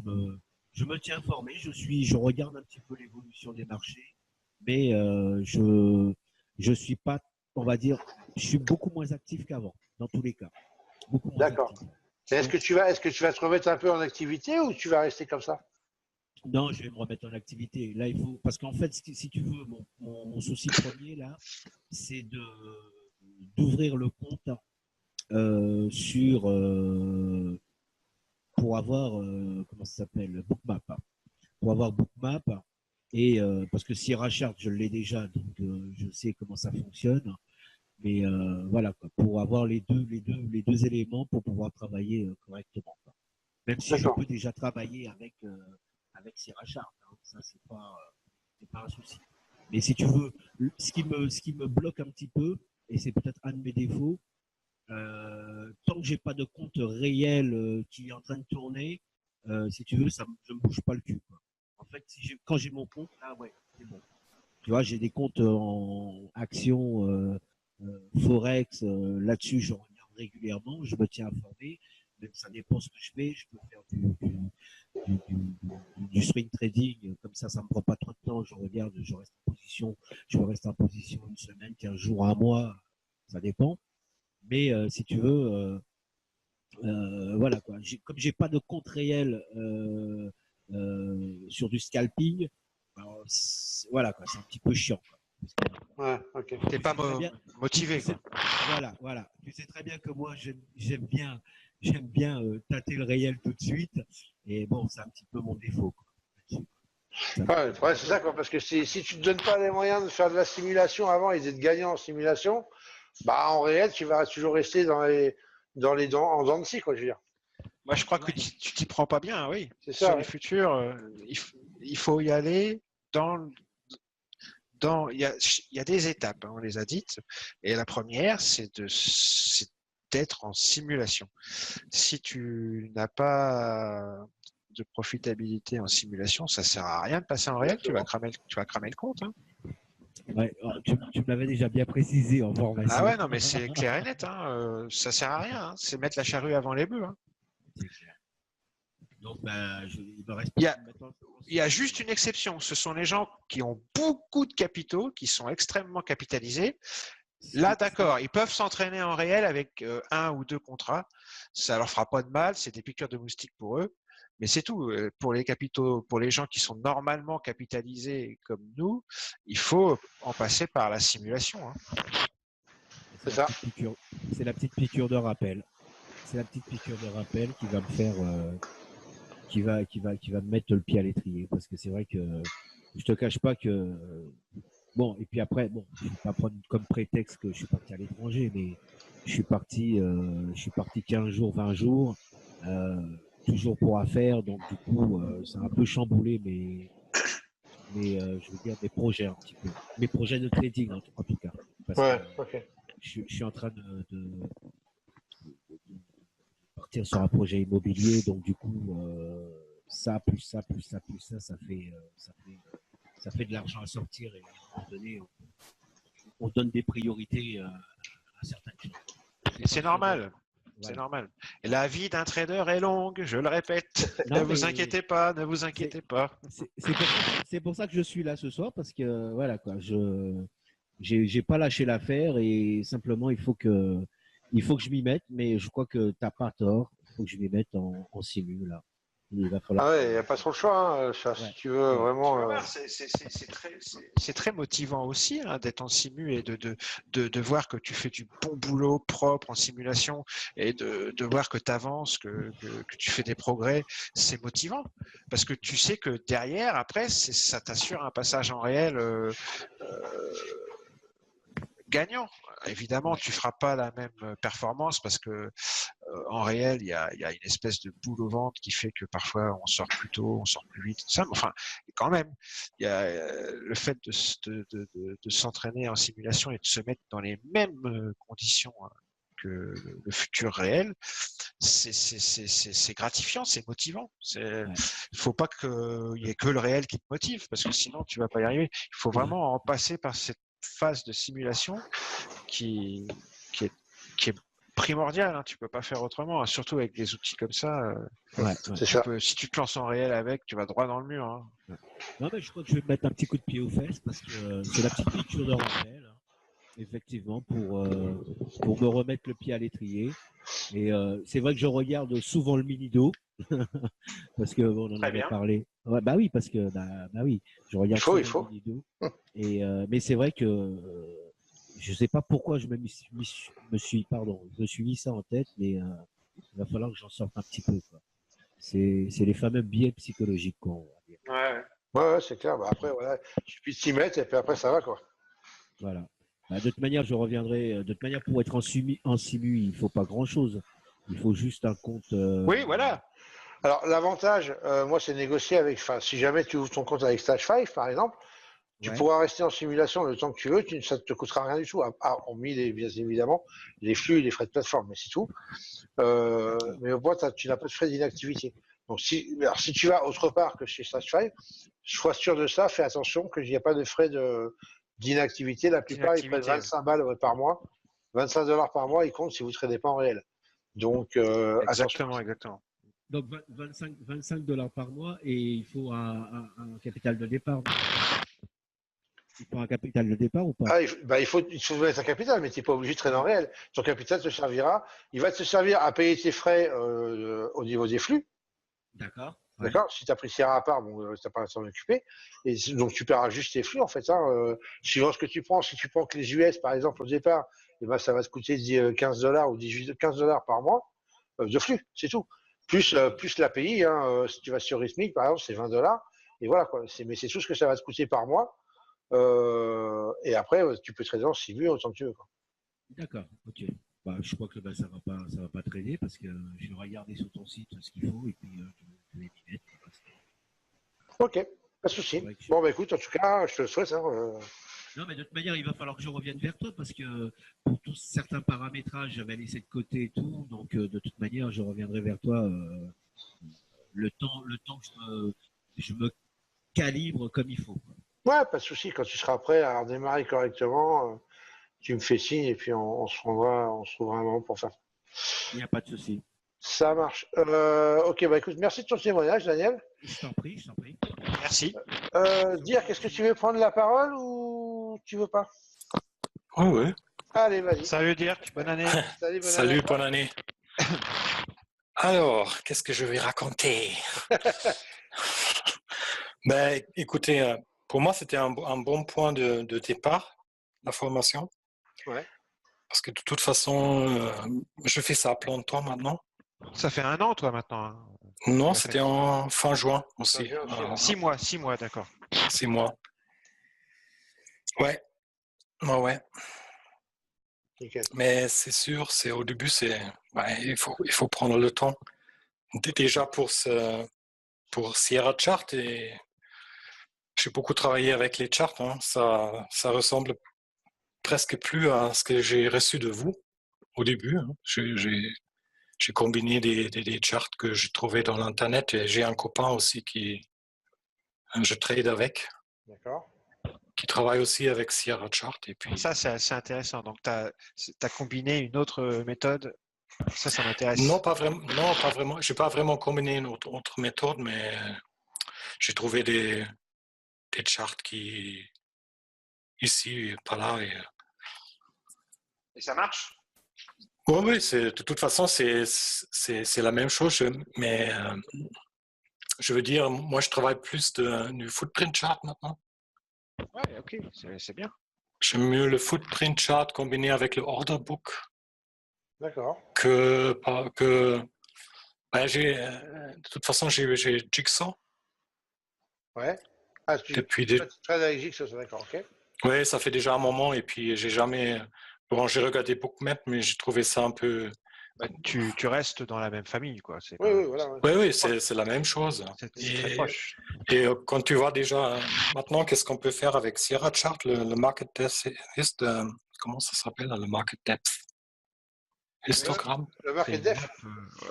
me tiens informé. Je regarde un petit peu l'évolution des marchés, mais je suis pas, on va dire, je suis beaucoup moins actif qu'avant, dans tous les cas. Beaucoup moins D'accord. actif. Est-ce que tu vas te remettre un peu en activité ou tu vas rester comme ça? Non, je vais me remettre en activité. Là, il faut, parce qu'en fait, si tu veux, mon souci premier là, c'est d'ouvrir le compte sur pour avoir comment ça s'appelle, Bookmap, pour avoir Bookmap et parce que Sierra Chart, je l'ai déjà, donc je sais comment ça fonctionne. Mais voilà, quoi, pour avoir les deux éléments pour pouvoir travailler correctement, quoi. Même si je peux déjà travailler avec Sierra Chart, hein, ça c'est pas un souci. Mais si tu veux, ce qui me bloque un petit peu, et c'est peut-être un de mes défauts, tant que j'ai pas de compte réel qui est en train de tourner, si tu veux, je me bouge pas le cul, quoi. En fait, quand j'ai mon compte, là, ouais, c'est bon. Tu vois, j'ai des comptes en actions, Forex, là-dessus, je regarde régulièrement, je me tiens informé. Même ça dépend ce que je fais. Je peux faire du swing trading, comme ça me prend pas trop de temps. Je regarde, je reste en position une semaine, 15 jours, un mois, ça dépend. Mais si tu veux, voilà quoi. Comme j'ai pas de compte réel sur du scalping, alors, voilà quoi, c'est un petit peu chiant. Ouais, ok. T'es pas motivé. Quoi. Voilà. Tu sais très bien que moi, j'aime bien tâter le réel tout de suite. Et bon, c'est un petit peu mon défaut. Quoi. Ouais, c'est ça, quoi, parce que si tu te donnes pas les moyens de faire de la simulation avant et d'être gagnant en simulation, bah en réel, tu vas toujours rester en dents de scie, quoi, je veux dire. Moi, je crois que tu t'y prends pas bien, oui. C'est ça, Sur ouais. les futurs, il faut y aller il y a des étapes, hein, on les a dites. Et la première, c'est d'être en simulation. Si tu n'as pas de profitabilité en simulation, ça sert à rien de passer en réel. Tu vas cramer le compte. Hein. Ouais, tu me l'avais déjà bien précisé en formation. Ah ouais, non, mais c'est clair et net. Hein. Ça sert à rien. Hein. C'est mettre la charrue avant les bœufs. Hein. C'est clair. Donc, il me reste. Il y a juste une exception. Ce sont les gens qui ont beaucoup de capitaux, qui sont extrêmement capitalisés. Là, d'accord, ils peuvent s'entraîner en réel avec 1 ou 2 contrats. Ça leur fera pas de mal. C'est des piqûres de moustiques pour eux. Mais c'est tout. Pour les capitaux, pour les gens qui sont normalement capitalisés comme nous, il faut en passer par la simulation. Hein. C'est ça. C'est la petite piqûre de rappel. C'est la petite piqûre de rappel qui va me faire, qui va me mettre le pied à l'étrier. Parce que c'est vrai que je te cache pas que bon. Et puis après, bon, je ne vais pas prendre comme prétexte que je suis parti à l'étranger, mais je suis parti 15 jours, 20 jours. Toujours pour affaires, donc du coup, ça a un peu chamboulé je veux dire mes projets un petit peu. Mes projets de trading en tout cas. Parce que ok. je suis en train de partir sur un projet immobilier, donc du coup, ça fait de l'argent à sortir et à un moment donné, on donne des priorités à certaines choses. Et c'est normal. C'est normal. Et la vie d'un trader est longue, je le répète. Ne vous inquiétez pas. C'est pour ça que je suis là ce soir, parce que voilà quoi, j'ai pas lâché l'affaire et simplement il faut que je m'y mette, mais je crois que t'as pas tort. Il faut que je m'y mette en simu là. Il va falloir. Ah ouais, il n'y a pas trop le choix, hein, si tu veux vraiment. C'est très motivant aussi hein, d'être en simu et de voir que tu fais du bon boulot propre en simulation et de voir que tu avances, que tu fais des progrès. C'est motivant parce que tu sais que derrière, après, ça t'assure un passage en réel gagnant. Évidemment, tu ne feras pas la même performance parce que en réel, il y a une espèce de boule au ventre qui fait que parfois on sort plus tôt, on sort plus vite. Ça, enfin, quand même, il y a le fait de s'entraîner en simulation et de se mettre dans les mêmes conditions que le futur réel, c'est gratifiant, c'est motivant. Il ne faut pas qu'il y ait que le réel qui te motive parce que sinon tu ne vas pas y arriver. Il faut vraiment en passer par cette phase de simulation qui est primordial, hein, tu peux pas faire autrement, hein, surtout avec des outils comme ça. Si tu te lances en réel avec, tu vas droit dans le mur. Hein. Non, mais je crois que je vais me mettre un petit coup de pied aux fesses parce que c'est la petite piqûre de rappel, hein, effectivement, pour me remettre le pied à l'étrier. Et c'est vrai que je regarde souvent le mini-do parce que on en avait parlé. Ouais, bah oui, parce que oui, je regarde souvent le mini-do. Et mais c'est vrai que je sais pas pourquoi je me suis mis ça en tête, mais il va falloir que j'en sorte un petit peu. Quoi. C'est les fameux biais psychologiques qu'on va dire. Ouais, c'est clair. Bah, après, voilà, tu peux t'y mettre et puis après, ça va, quoi. Voilà. Bah, de toute manière, je reviendrai. De toute manière, pour être en simu, il ne faut pas grand-chose. Il faut juste un compte. Oui, voilà. Alors, l'avantage, moi, c'est négocier avec. Enfin, si jamais tu ouvres ton compte avec Stage 5, par exemple, tu pourras rester en simulation le temps que tu veux, ça ne te coûtera rien du tout, hormis bien évidemment les flux et les frais de plateforme, mais c'est tout. Mais au moins, tu n'as pas de frais d'inactivité. Donc, alors, si tu vas autre part que chez StageFi, sois sûr de ça, fais attention qu'il n'y a pas de frais d'inactivité. La plupart, ils prennent 25 balles par mois, 25 $ par mois, ils comptent si vous ne tradez pas en réel. Donc, attention. Exactement. Donc 25 $ par mois et il faut un capital de départ. Il faut un capital de départ ou pas? Ah, il faut mettre un capital, mais tu n'es pas obligé de trader en réel. Ton capital te servira, il va te servir à payer tes frais au niveau des flux. D'accord. Ouais. D'accord. Si tu as pris Sierra à part, bon, tu n'as pas à s'en occuper. Et donc, tu paieras juste tes flux, en fait. Suivant ce que tu prends. Si tu prends que les US, par exemple, au départ, eh ben, ça va te coûter 15 $ ou 15 $ par mois de flux, c'est tout. Plus l'API, si tu vas sur Rhythmic, par exemple, c'est 20 $. Et voilà, quoi. Mais c'est tout ce que ça va te coûter par mois. Et après, tu peux trader en cibu autant que tu veux, quoi. D'accord, ok. Bah, je crois que ça va pas traîner parce que j'ai regardé sur ton site ce qu'il faut et puis je vais m'y mettre. Ok, pas de souci. Bon, bah écoute, en tout cas, je te le souhaite. Non, mais de toute manière, il va falloir que je revienne vers toi parce que pour tous certains paramétrages, j'avais laissé de côté et tout. Donc, de toute manière, je reviendrai vers toi le temps que je me calibre comme il faut, quoi. Ouais, pas de souci. Quand tu seras prêt à redémarrer correctement, tu me fais signe et puis on se trouvera un moment pour faire ça. Il n'y a pas de souci. Ça marche. Ok, bah écoute, merci de ton témoignage, Daniel. Je t'en prie, je t'en prie. Merci. Dire, qu'est-ce que tu veux prendre la parole ou tu veux pas? Ouais. Allez, vas-y. Salut Dirk, bonne année. Salut, bonne année. Alors, qu'est-ce que je vais raconter? Ben, écoutez, pour moi, c'était un bon point de départ, la formation. Ouais. Parce que de toute façon, je fais ça à plein de temps maintenant. Ça fait 1 an, toi, maintenant, hein. Non, c'était en fin juin aussi. 6 mois, d'accord. 6 mois. Ouais. Nickel. Mais c'est sûr, au début, il faut prendre le temps. Déjà pour Sierra Chart, et j'ai beaucoup travaillé avec les charts, hein. Ça ressemble presque plus à ce que j'ai reçu de vous au début, hein. J'ai combiné des charts que j'ai trouvés dans l'internet et j'ai un copain aussi je trade avec. D'accord. Qui travaille aussi avec Sierra Chart. Et puis... Ça, c'est assez intéressant. Donc, tu as combiné une autre méthode. Ça m'intéresse. Non, pas vraiment. Je n'ai pas vraiment combiné une autre méthode, mais j'ai trouvé des charts ici et par là. Et ça marche? Oui, de toute façon, c'est la même chose. Mais je veux dire, moi, je travaille plus du footprint chart maintenant. Ouais, ok, c'est bien. J'aime mieux le footprint chart combiné avec le order book. D'accord. De toute façon, j'ai Jigsaw. Ouais. Tu trades avec Jigsaw, d'accord, ok. Oui, ça fait déjà un moment et puis j'ai jamais... Bon, j'ai regardé Bookmap, mais j'ai trouvé ça un peu... Tu restes dans la même famille, quoi. Oui, voilà. Oui, c'est la même chose. C'est très proche. Et quand tu vois déjà, maintenant, qu'est-ce qu'on peut faire avec Sierra Chart, le market depth, comment ça s'appelle, le market depth histogramme. Le market depth.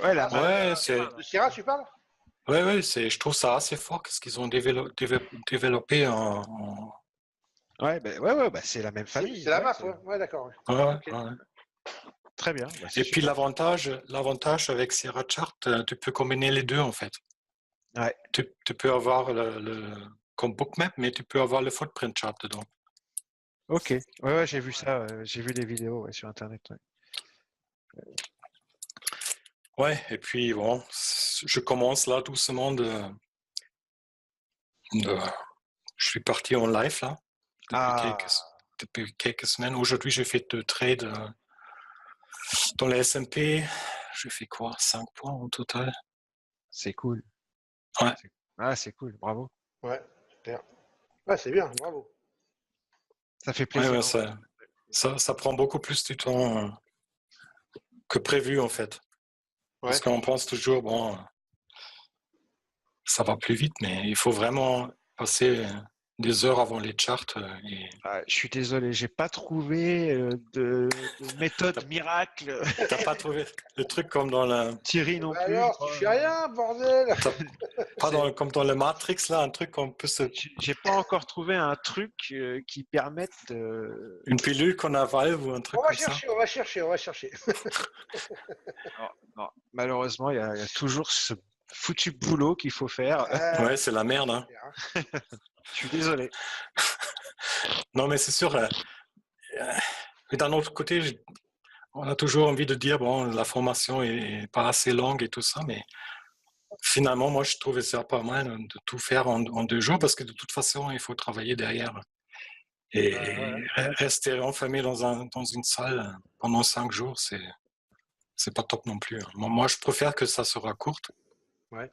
De Sierra, tu parles? Oui, je trouve ça assez fort, qu'est-ce qu'ils ont développé en... Ouais, c'est la même famille. C'est la map, ouais, d'accord. Okay. Très bien. Et puis l'avantage avec Sierra Chart, tu peux combiner les deux en fait. Ouais. Tu peux avoir comme Bookmap, mais tu peux avoir le footprint chart dedans. Ok. Ouais, j'ai vu ça. J'ai vu des vidéos sur Internet. Ouais, et puis bon, je commence là doucement je suis parti en live là depuis quelques semaines. Aujourd'hui, j'ai fait 2 trades dans les S&P. J'ai fait quoi? 5 points en total. C'est cool. Ouais. C'est cool. Bravo. Ouais, super. Ouais, c'est bien. Bravo. Ça fait plaisir. Ouais, ça prend beaucoup plus du temps que prévu en fait. Ouais. Parce qu'on pense toujours, bon, ça va plus vite, mais il faut vraiment passer des heures avant les charts. Et Ah, je suis désolé, j'ai pas trouvé de méthode miracle. t'as pas trouvé le truc comme dans la, Thierry non Bah plus. alors, tu fais rien, bordel. pas dans, comme dans le Matrix là, un truc qu'on peut se, J'ai pas encore trouvé un truc qui permette. une pilule qu'on avale ou un truc On va comme ça. chercher, on va chercher, on va chercher. Non, non. Malheureusement, il y a toujours ce foutu boulot qu'il faut faire. Ouais, c'est la merde. Hein. Je suis désolé. Non, mais c'est sûr. Mais d'un autre côté, on a toujours envie de dire bon, la formation est pas assez longue et tout ça, mais finalement, moi, je trouvais ça pas mal de tout faire en 2 jours parce que de toute façon, il faut travailler derrière. Et rester enfermé dans une salle pendant 5 jours, c'est pas top non plus. Moi, je préfère que ça sera courte. Ouais.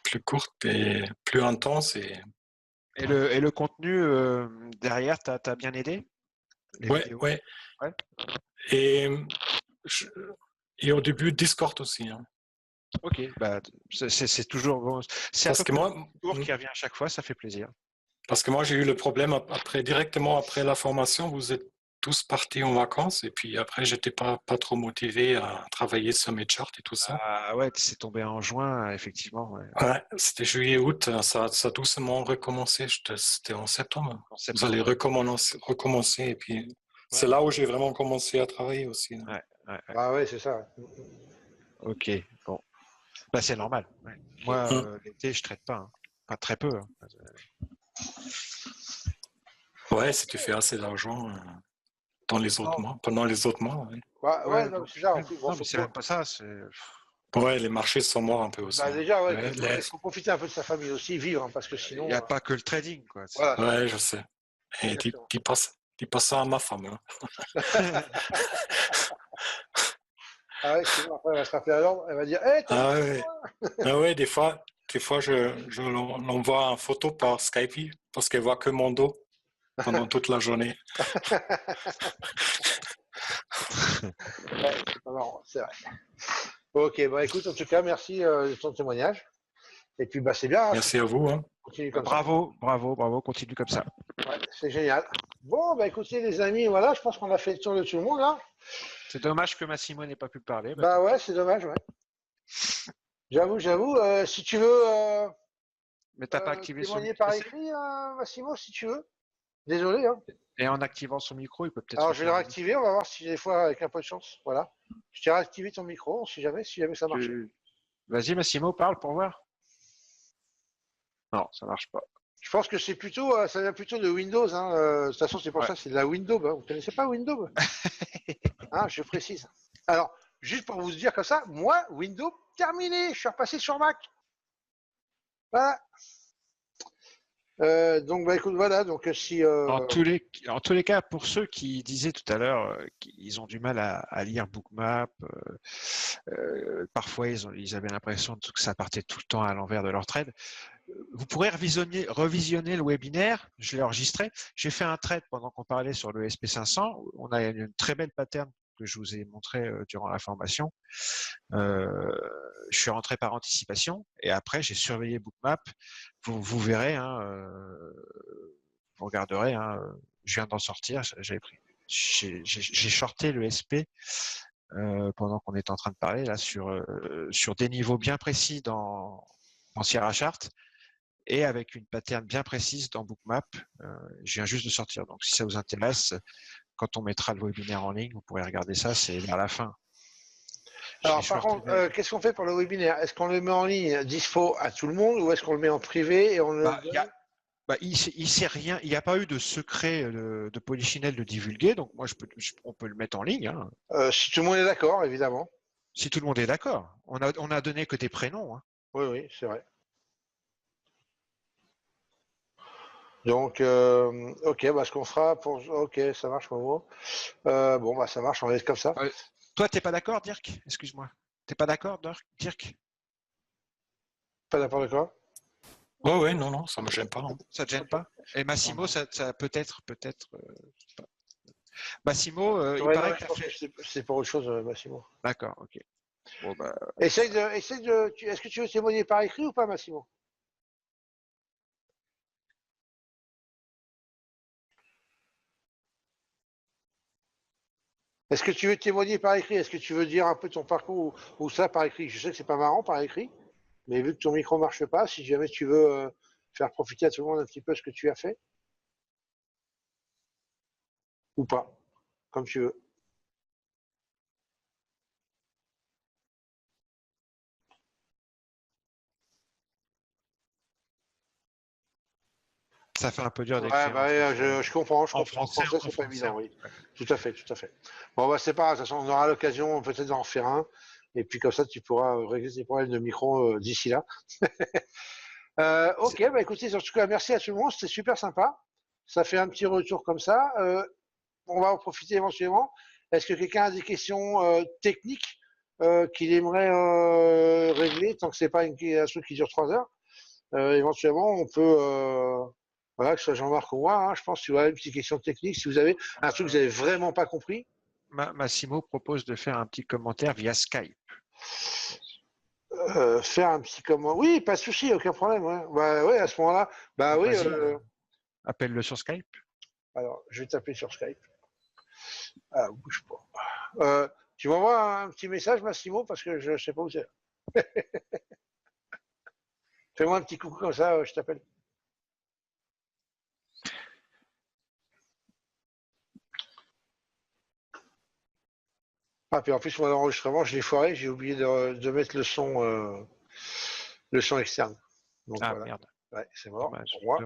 Plus courte et plus intense. Et le contenu derrière, t'as bien aidé? Les vidéos ouais. Ouais. Et au début, Discord aussi. Hein. Ok, bah, c'est toujours bon. C'est Parce que moi, qui revient à chaque fois, ça fait plaisir. Parce que moi, j'ai eu le problème directement après la formation, vous êtes tous partis en vacances et puis après, j'étais pas trop motivé à travailler sur mes charts et tout ça. Ah ouais, c'est tombé en juin, effectivement. Ouais. Ouais, c'était juillet, août, ça a doucement recommencé. C'était en septembre. Vous allez recommencer et puis c'est là où j'ai vraiment commencé à travailler aussi. Ouais. Ah ouais, c'est ça. Ok, bon. Bah, c'est normal. Ouais. Moi, l'été, je traite pas. Hein. Enfin, très peu. Hein. Ouais, si tu fais assez d'argent dans les autres mois, pendant les autres mois. Ouais, non, c'est ça. En plus, non, mais c'est même pas ça. Ouais, les marchés sont morts un peu aussi. Bah déjà, il faut profiter un peu de sa famille aussi, vivre, hein, parce que sinon. Il n'y a pas que le trading, quoi. Voilà. Ouais, je sais. Et tu passes ça à ma femme. Hein. Ah ouais, sinon après elle va se rappeler à l'ordre, elle va dire hey, ah ouais, des fois je l'envoie en photo par Skype parce qu'elle voit que mon dos pendant toute la journée. Ouais, c'est pas marrant, c'est vrai. Ok, bah écoute, en tout cas, merci de ton témoignage. Et puis bah c'est bien. Merci à vous. Hein. Continue comme bravo, continue comme ça. Ouais, c'est génial. Bon, bah écoutez les amis, voilà, je pense qu'on a fait le tour de tout le monde là. C'est dommage que Massimo n'ait pas pu parler. Bah ouais, c'est dommage, ouais. J'avoue, si tu veux mais t'as pas activé témoigner par écrit, Massimo, si tu veux. Désolé. Hein. Et en activant son micro, il peut peut-être. Alors je vais le réactiver, on va voir si des fois avec un peu de chance. Voilà. Je t'ai réactivé ton micro, si jamais ça marche. Vas-y Massimo, parle pour voir. Non, ça marche pas. Je pense que c'est plutôt, ça vient plutôt de Windows. Hein. De toute façon, c'est pour ça, c'est de la Windows. Hein. Vous connaissez pas Windows? Hein, je précise. Alors, juste pour vous dire comme ça, moi, Windows, terminé. Je suis repassé sur Mac. Voilà. Donc, bah écoute, voilà. Donc, si. En tous les cas, pour ceux qui disaient tout à l'heure qu'ils ont du mal à lire Bookmap, parfois ils avaient l'impression que ça partait tout le temps à l'envers de leur trade. Vous pourrez revisionner le webinaire, je l'ai enregistré. J'ai fait un trade pendant qu'on parlait sur le SP500. On a une très belle pattern que je vous ai montré durant la formation. Je suis rentré par anticipation et après j'ai surveillé Bookmap. Vous verrez, hein, vous regarderez, hein, je viens d'en sortir. J'ai shorté le SP pendant qu'on est en train de parler là sur des niveaux bien précis dans Sierra Chart. Et avec une pattern bien précise dans Bookmap. Je viens juste de sortir. Donc, si ça vous intéresse, quand on mettra le webinaire en ligne, vous pourrez regarder ça, c'est vers la fin. Alors, par contre, qu'est-ce qu'on fait pour le webinaire? Est-ce qu'on le met en ligne dispo à tout le monde ou est-ce qu'on le met en privé et on le... il sait rien, il n'y a pas eu de secret de Polichinelle de divulguer, donc moi on peut le mettre en ligne. Hein. Si tout le monde est d'accord, évidemment. Si tout le monde est d'accord. On a donné que des prénoms. Hein. Oui, c'est vrai. Donc, ok, bah, ce qu'on fera pour... Ok, ça marche, Momo. Bon, bah, ça marche, on va être comme ça. Toi, t'es pas d'accord, Dirk? Excuse-moi. T'es pas d'accord, Dirk? Pas d'accord de quoi? Ouais, non, ça me gêne pas. Hein. Ça te gêne pas? Et Massimo, ça peut-être... Massimo, il paraît que c'est pour autre chose, Massimo. D'accord, ok. Bon, bah... Essaye de... Est-ce que tu veux témoigner par écrit ou pas, Massimo? Est-ce que tu veux témoigner par écrit? Est-ce que tu veux dire un peu ton parcours ou ça par écrit? Je sais que c'est pas marrant par écrit, mais vu que ton micro marche pas, si jamais tu veux faire profiter à tout le monde un petit peu ce que tu as fait, ou pas, comme tu veux. Ça fait un peu dur Ouais, d'écrire bah, je comprends, en En français, français, en c'est pas français. évident, oui. Tout à fait, tout à fait. Bon, bah, c'est pas grave, de toute façon, on aura l'occasion peut-être d'en faire un. Et puis, comme ça, tu pourras régler tes problèmes de micro d'ici là. Ok, bah, écoutez, en tout cas, merci à tout le monde. C'était super sympa. Ça fait un petit retour comme ça. On va en profiter éventuellement. Est-ce que quelqu'un a des questions techniques qu'il aimerait régler, tant que c'est pas un truc qui dure 3 heures? Éventuellement, on peut, voilà, que ce soit Jean-Marc ou moi, hein, je pense, si vous avez une petite question technique, si vous avez un truc que vous avez vraiment pas compris. Massimo propose de faire un petit commentaire via Skype. Faire un petit comment. Oui, pas de souci, aucun problème. Ouais. Bah, ouais, à ce moment-là, bah oui. Vas-y, appelle-le sur Skype. Alors, je vais taper sur Skype. Ah, bouge pas. Tu m'envoies un petit message, Massimo, parce que je sais pas où c'est. Fais-moi un petit coucou comme ça, je t'appelle. Ah, puis en plus, moi, l'enregistrement, je l'ai foiré, j'ai oublié de mettre le son externe. Donc Ah voilà. merde. Ouais, c'est mort Dommage, pour moi.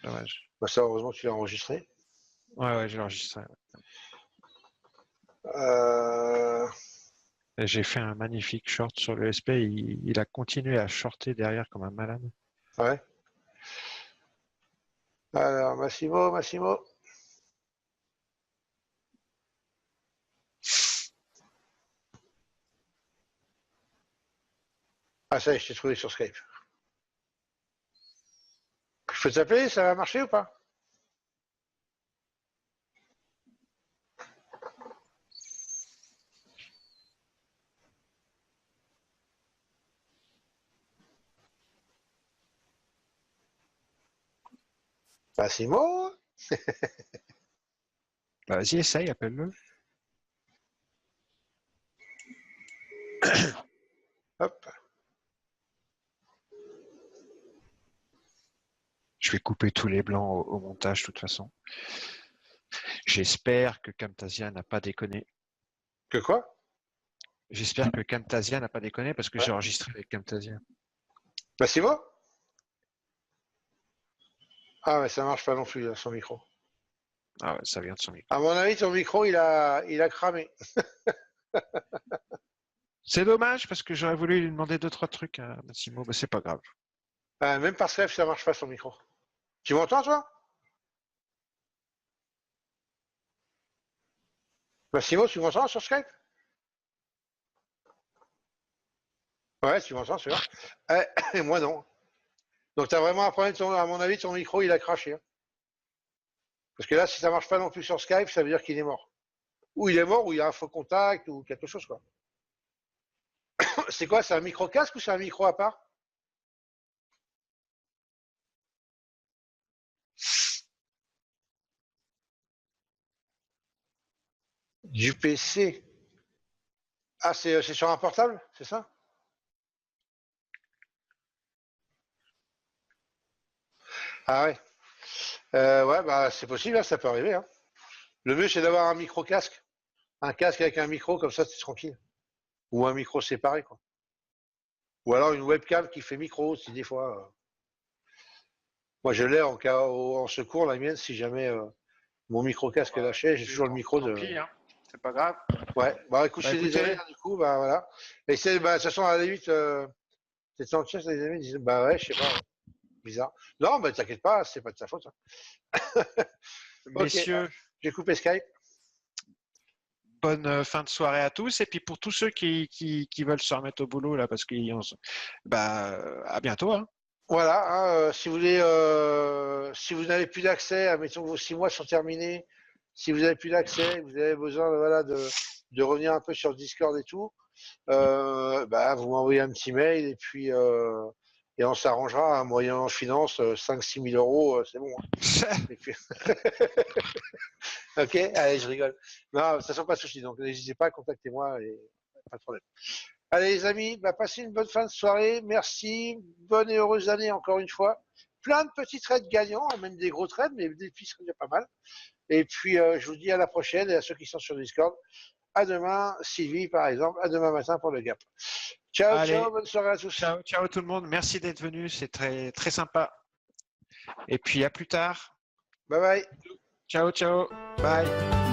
dommage. Bah, ça, heureusement, tu l'as enregistré. Ouais, j'ai enregistré. Euh... J'ai fait un magnifique short sur le SP. Il a continué à shorter derrière comme un malade. Ouais. Alors, Massimo. Ah, ça y est, je t'ai trouvé sur Skype. Je peux t'appeler, ça va marcher ou pas? Massimo? Bah, vas-y, essaye, appelle-le. Hop. Je vais couper tous les blancs au montage, de toute façon. J'espère que Camtasia n'a pas déconné. Que quoi? J'espère que Camtasia n'a pas déconné parce que Ouais. j'ai enregistré avec Camtasia. Massimo? Ah, mais ça marche pas non plus, son micro. Ah ouais, ça vient de son micro. À mon avis, ton micro, il a cramé. C'est dommage parce que j'aurais voulu lui demander 2-3 trucs à Massimo, mais c'est pas grave. Même par Skype, ça marche pas, son micro. Tu m'entends, toi? Massimo, tu m'entends sur Skype? Ouais, tu m'entends, c'est vrai. Et moi, non. Donc, tu as vraiment un problème, à mon avis, ton micro, il a craché. Hein. Parce que là, si ça marche pas non plus sur Skype, ça veut dire qu'il est mort. Ou il est mort, ou il y a un faux contact, ou quelque chose, quoi. C'est quoi? C'est un micro casque ou c'est un micro à part? Du PC. Ah, c'est sur un portable, c'est ça? Ah ouais. Ouais, bah c'est possible, hein, ça peut arriver. Hein. Le mieux, c'est d'avoir un micro casque. Un casque avec un micro, comme ça, c'est tranquille. Ou un micro séparé, quoi. Ou alors une webcam qui fait micro, si des fois. Moi, je l'ai en secours, la mienne, si jamais mon micro casque est lâché, j'ai toujours le micro de. Pis, hein. C'est pas grave. Ouais, bah écoute, Bah, je suis désolé, écoutez. hein, du coup, bah voilà. Et c'est, bah, de toute façon, à la limite, t'étais en chat, les amis disaient, bah ouais, je sais pas, bizarre. Non, bah t'inquiète pas, c'est pas de ta faute. Hein. Ok, Messieurs, j'ai coupé Skype. bonne fin de soirée à tous. Et puis pour tous ceux qui veulent se remettre au boulot, là, parce qu'ils bah, à bientôt. Hein. Voilà, hein, si vous voulez, si vous n'avez plus d'accès, admettons que vos 6 mois sont terminés, si vous n'avez plus d'accès, vous avez besoin voilà, de revenir un peu sur Discord et tout, bah, vous m'envoyez un petit mail et on s'arrangera, un moyen finance, 5-6 000 euros, c'est bon. Hein. Et puis... ok, allez, je rigole. Non, ça ne sera pas de souci, donc n'hésitez pas, contactez-moi, et pas de problème. Allez les amis, bah, passez une bonne fin de soirée, merci, bonne et heureuse année encore une fois. Plein de petits trades gagnants, même des gros trades, mais des petits serait déjà pas mal. Et puis je vous dis à la prochaine, et à ceux qui sont sur Discord, à demain, Sylvie par exemple, à demain matin pour le Gap. Ciao, Allez, ciao, bonne soirée à tous. Ciao, ciao tout le monde, merci d'être venu, c'est très, très sympa. Et puis à plus tard. Bye bye. Ciao, ciao, bye.